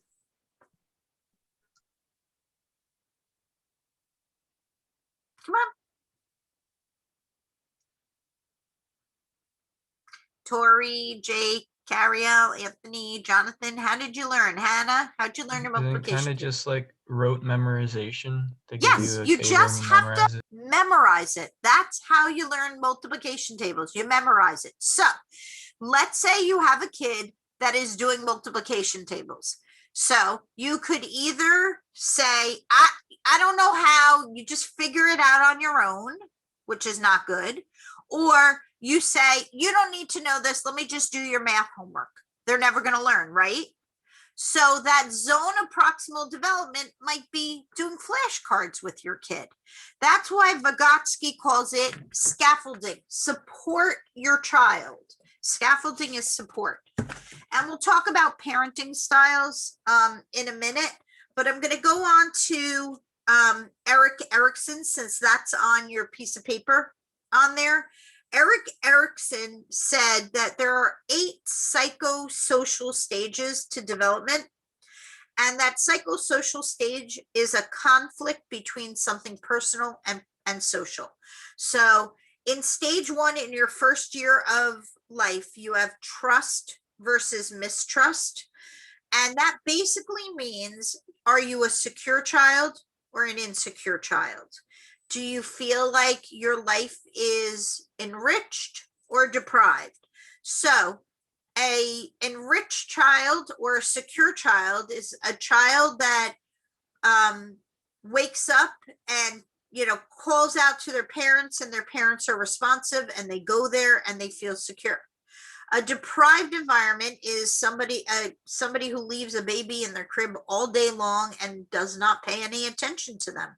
Come on. Tori, Jake, Cariel, Anthony, Jonathan, how did you learn? Hannah, how'd you learn your Isn't it multiplication? kind of just like rote memorization? They give Yes, you a you table just and you have memorize to it. memorize it. That's how you learn multiplication tables. You memorize it. So let's say you have a kid that is doing multiplication tables. So you could either say, I don't know how, you just figure it out on your own, which is not good. Or you say, you don't need to know this. Let me just do your math homework. They're never going to learn, right? So that zone of proximal development might be doing flashcards with your kid. That's why Vygotsky calls it scaffolding. Support your child. Scaffolding is support. And we'll talk about parenting styles in a minute, but I'm going to go on to Eric Erickson, since that's on your piece of paper on there. Eric Erickson said that there are 8 psychosocial stages to development, and that psychosocial stage is a conflict between something personal and social. So in stage 1, in your first year of life, you have trust versus mistrust. And that basically means, are you a secure child or an insecure child? Do you feel like your life is enriched or deprived? So a enriched child or a secure child is a child that wakes up and, you know, calls out to their parents, and their parents are responsive and they go there and they feel secure. A deprived environment is somebody who leaves a baby in their crib all day long and does not pay any attention to them.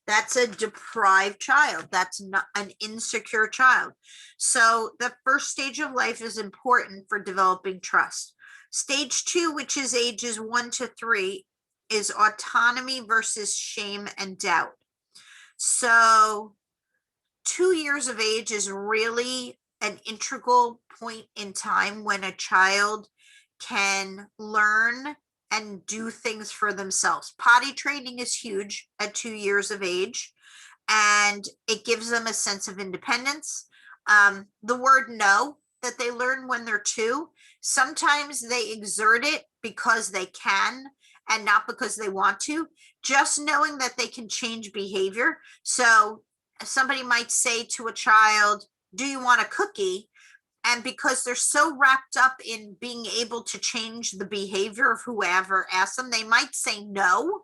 That's a deprived child. That's not an insecure child. So the first stage of life is important for developing trust. Stage 2, which is ages 1 to 3, is autonomy versus shame and doubt. So 2 years of age is really an integral point in time when a child can learn and do things for themselves. Potty training is huge at 2 years of age, and it gives them a sense of independence. The word no that they learn when they're 2, sometimes they exert it because they can and not because they want to. Just knowing that they can change behavior. So somebody might say to a child, do you want a cookie? And because they're so wrapped up in being able to change the behavior of whoever asks them, they might say no,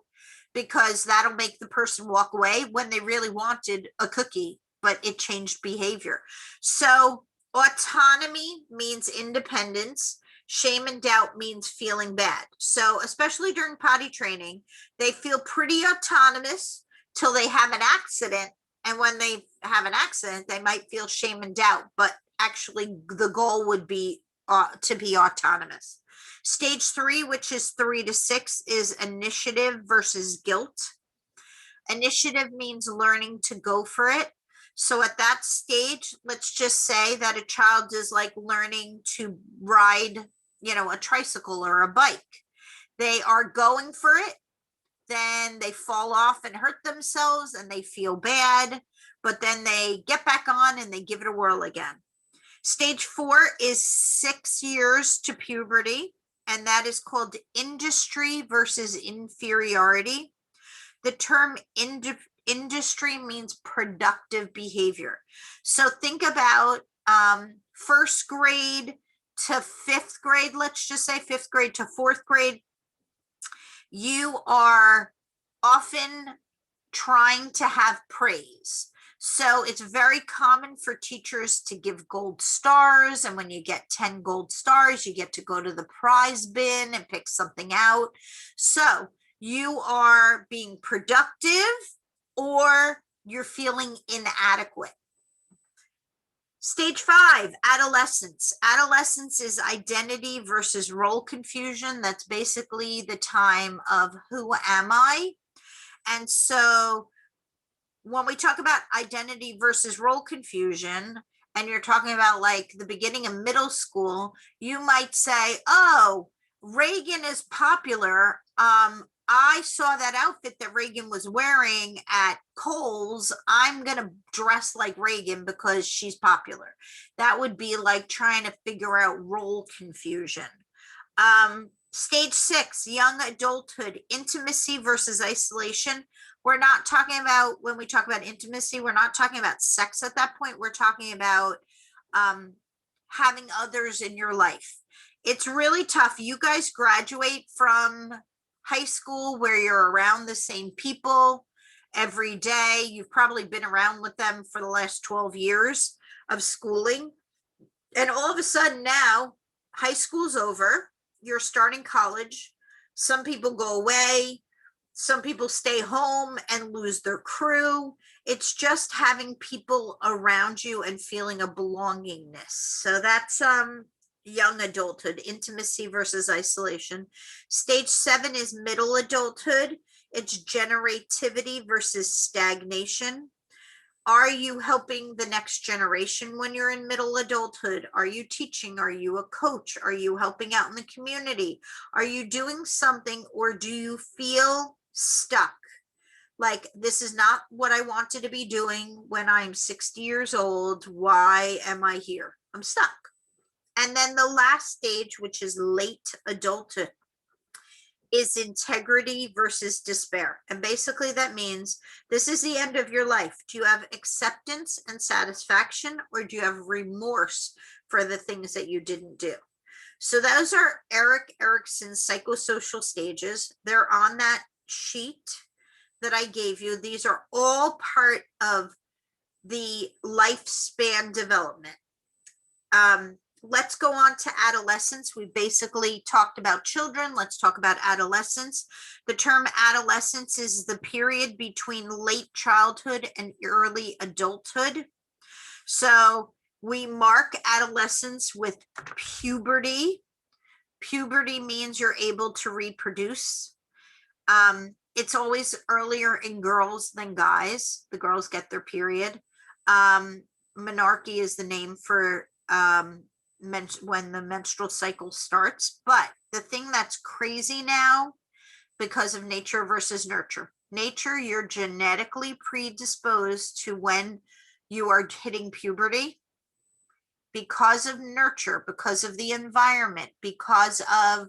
because that'll make the person walk away when they really wanted a cookie, but it changed behavior. So autonomy means independence. Shame and doubt means feeling bad. So especially during potty training, they feel pretty autonomous till they have an accident. And when they have an accident, they might feel shame and doubt, but actually the goal would be to be autonomous. Stage 3, which is 3 to 6, is initiative versus guilt. Initiative means learning to go for it. So at that stage, let's just say that a child is like learning to ride, you know, a tricycle or a bike. They are going for it. Then they fall off and hurt themselves and they feel bad, but then they get back on and they give it a whirl again. Stage 4 is 6 years to puberty, and that is called industry versus inferiority. The term industry means productive behavior. So think about first grade to fifth grade, let's just say fifth grade to fourth grade, you are often trying to have praise. So it's very common for teachers to give gold stars. And when you get 10 gold stars, you get to go to the prize bin and pick something out. So you are being productive or you're feeling inadequate. Stage 5, adolescence. Adolescence is identity versus role confusion. That's basically the time of who am I? And so when we talk about identity versus role confusion, and you're talking about like the beginning of middle school, you might say, oh, Reagan is popular. I saw that outfit that Reagan was wearing at Kohl's. I'm going to dress like Reagan because she's popular. That would be like trying to figure out role confusion. Stage 6, young adulthood, intimacy versus isolation. We're not talking about, when we talk about intimacy, we're not talking about sex at that point. We're talking about having others in your life. It's really tough. You guys graduate from high school where you're around the same people every day. You've probably been around with them for the last 12 years of schooling. And all of a sudden now, high school's over. You're starting college. Some people go away. Some people stay home and lose their crew. It's just having people around you and feeling a belongingness. So that's young adulthood, intimacy versus isolation. Stage 7 is middle adulthood. It's generativity versus stagnation. Are you helping the next generation when you're in middle adulthood? Are you teaching? Are you a coach? Are you helping out in the community? Are you doing something, or do you feel stuck? Like, this is not what I wanted to be doing when I'm 60 years old. Why am I here? I'm stuck. And then the last stage, which is late adulthood, is integrity versus despair. And basically that means this is the end of your life. Do you have acceptance and satisfaction, or do you have remorse for the things that you didn't do? So those are Erik Erikson's psychosocial stages. They're on that sheet that I gave you. These are all part of the lifespan development. Let's go on to adolescence. We basically talked about children. Let's talk about adolescence. The term adolescence is the period between late childhood and early adulthood. So we mark adolescence with puberty. Puberty means you're able to reproduce. It's always earlier in girls than guys. The girls get their period. Menarche is the name for when the menstrual cycle starts. But the thing that's crazy now, because of nature versus nurture. Nature, you're genetically predisposed to when you are hitting puberty. Because of nurture, because of the environment, because of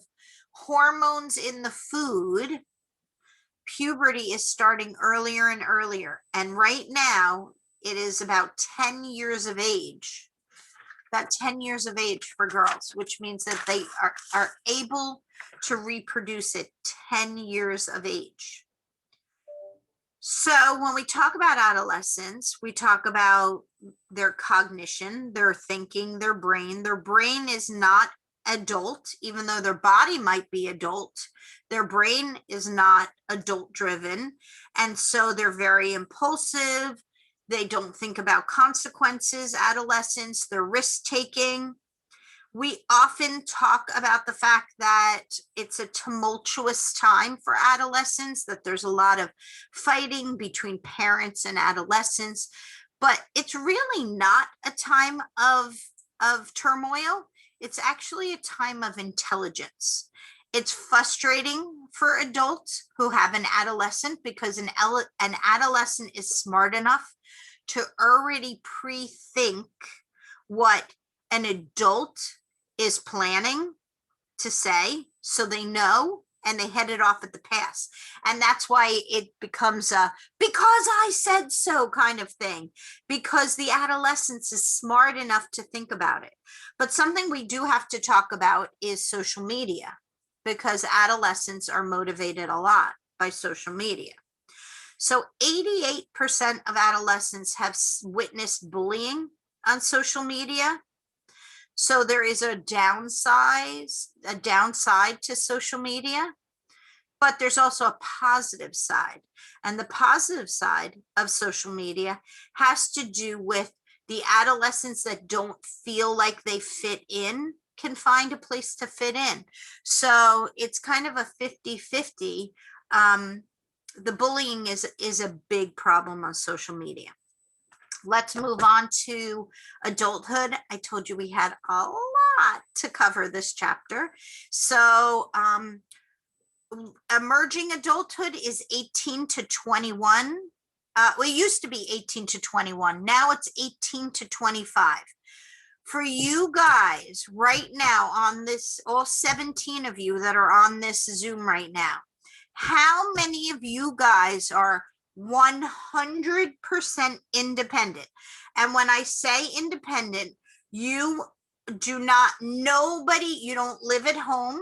hormones in the food, puberty is starting earlier and earlier. And right now, it is about 10 years of age. About 10 years of age for girls, which means that they are able to reproduce at 10 years of age. So when we talk about adolescence, we talk about their cognition, their thinking, their brain. Their brain is not adult, even though their body might be adult. Their brain is not adult driven. And so they're very impulsive. They don't think about consequences. Adolescence, they're risk taking. We often talk about the fact that it's a tumultuous time for adolescents, that there's a lot of fighting between parents and adolescents, but it's really not a time of turmoil. It's actually a time of intelligence. It's frustrating for adults who have an adolescent, because an adolescent is smart enough to already pre-think what an adult is planning to say. So they know and they headed off at the pass. And that's why it becomes a because I said so kind of thing, because the adolescence is smart enough to think about it. But something we do have to talk about is social media, because adolescents are motivated a lot by social media. So 88% of adolescents have witnessed bullying on social media. So there is a downside to social media, but there's also a positive side. And the positive side of social media has to do with the adolescents that don't feel like they fit in can find a place to fit in. So it's kind of a 50-50. The bullying is a big problem on social media. Let's move on to adulthood. I told you we had a lot to cover this chapter. So emerging adulthood is 18 to 21. Well, it used to be 18 to 21. Now it's 18 to 25. For you guys right now on this, all 17 of you that are on this Zoom right now, how many of you guys are 100% independent? And when I say independent, you do not, nobody, you don't live at home.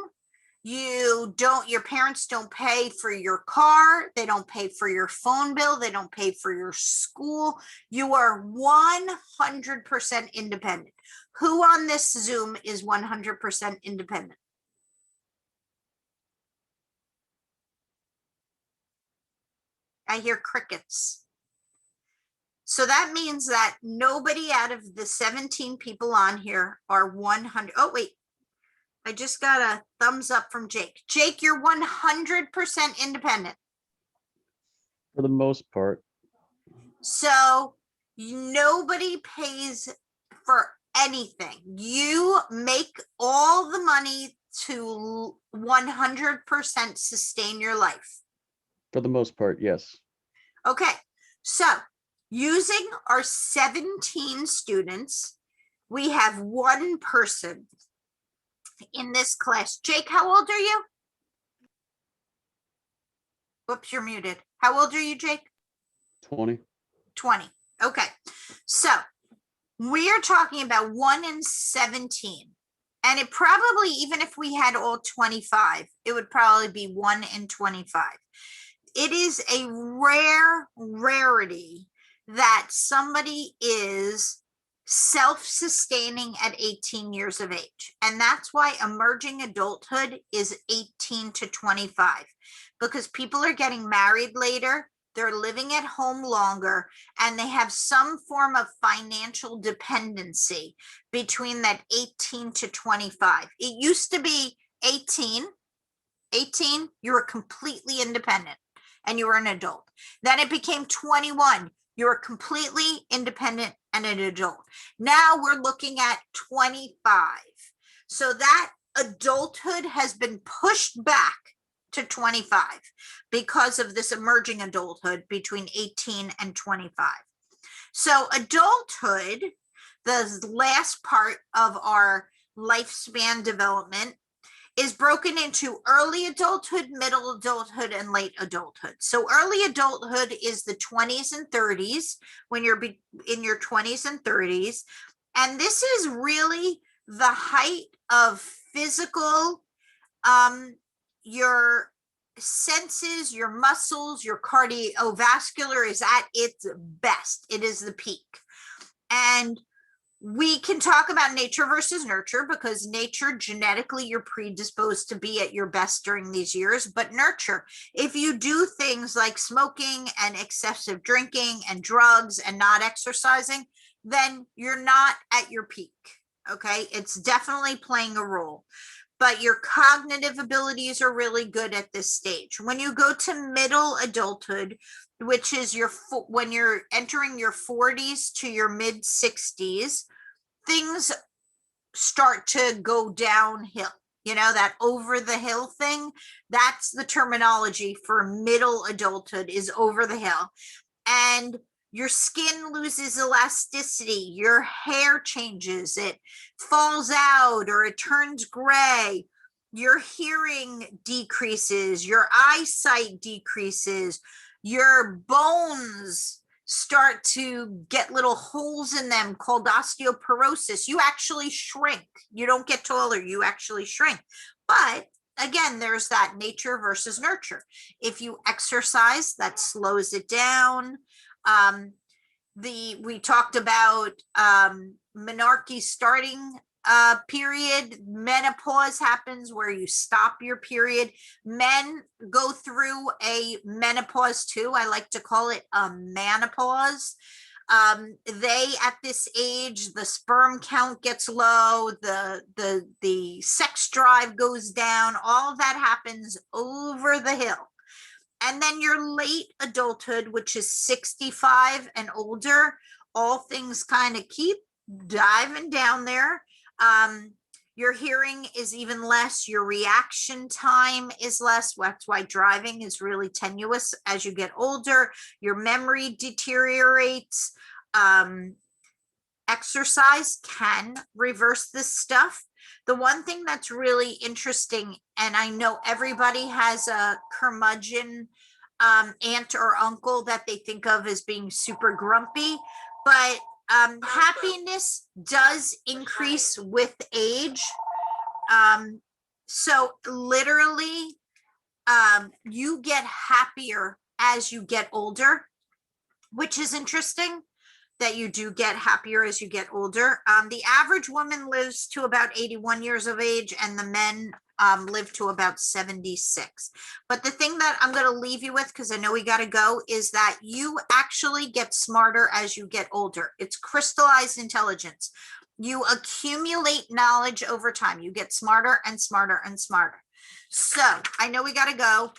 You don't, your parents don't pay for your car. They don't pay for your phone bill. They don't pay for your school. You are 100% independent. Who on this Zoom is 100% independent? I hear crickets. So that means that nobody out of the 17 people on here are 100. Oh, wait. I just got a thumbs up from Jake. Jake, you're 100% independent. For the most part. So nobody pays for anything. You make all the money to 100% sustain your life. For the most part, yes. Okay, so using our 17 students, we have one person in this class. Jake, how old are you? Whoops, you're muted. How old are you, Jake? 20. 20. Okay, so we are talking about 1 in 17. And it probably, even if we had all 25, it would probably be 1 in 25. It is a rarity that somebody is self-sustaining at 18 years of age. And that's why emerging adulthood is 18 to 25, because people are getting married later, they're living at home longer, and they have some form of financial dependency between that 18 to 25. It used to be 18, you were completely independent and you were an adult. Then it became 21, you were completely independent and an adult. Now we're looking at 25. So that adulthood has been pushed back to 25 because of this emerging adulthood between 18 and 25. So adulthood, the last part of our lifespan development, is broken into early adulthood, middle adulthood, and late adulthood. So early adulthood is the 20s and 30s, when you're in your 20s and 30s. And this is really the height of physical, your senses, your muscles, your cardiovascular is at its best. It is the peak. And we can talk about nature versus nurture, because nature, genetically, you're predisposed to be at your best during these years. But nurture, if you do things like smoking and excessive drinking and drugs and not exercising, then you're not at your peak. Okay, it's definitely playing a role. But your cognitive abilities are really good at this stage. When you go to middle adulthood, which is when you're entering your 40s to your mid 60s, things start to go downhill. You know, that over the hill thing, that's the terminology for middle adulthood, is over the hill. And your skin loses elasticity, your hair changes, it falls out or it turns gray. your hearing decreases, your eyesight decreases, your bones start to get little holes in them called osteoporosis. You actually shrink. You don't get taller, you actually shrink. But again, there's that nature versus nurture. If you exercise, that slows it down. We talked about menarche starting period. Menopause happens where you stop your period. Men go through a menopause too. I like to call it a manopause. They, at this age, the sperm count gets low, the sex drive goes down, all of that happens over the hill. And then your late adulthood, which is 65 and older, all things kind of keep diving down there. Your hearing is even less, your reaction time is less. That's why driving is really tenuous as you get older. Your memory deteriorates. Exercise can reverse this stuff. The one thing that's really interesting, and I know everybody has a curmudgeon aunt or uncle that they think of as being super grumpy, but happiness does increase with age. So literally, you get happier as you get older, which is interesting that you do get happier as you get older. The average woman lives to about 81 years of age, and the men live to about 76. But the thing that I'm going to leave you with, because I know we got to go, is that you actually get smarter as you get older. It's crystallized intelligence. You accumulate knowledge over time. You get smarter and smarter and smarter. So I know we got to go.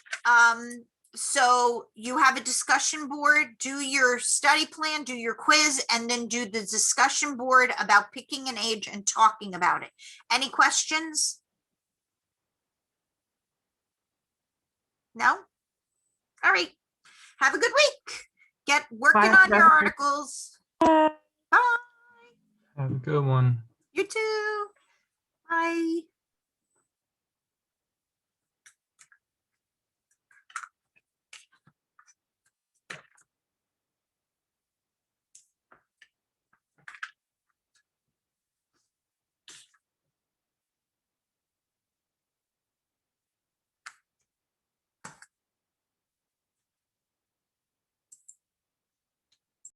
So you have a discussion board, do your study plan, do your quiz, and then do the discussion board about picking an age and talking about it. Any questions? No? All right. Have a good week. Get working Bye, on your Stephanie. articles. Bye. Have a good one. You too. Bye.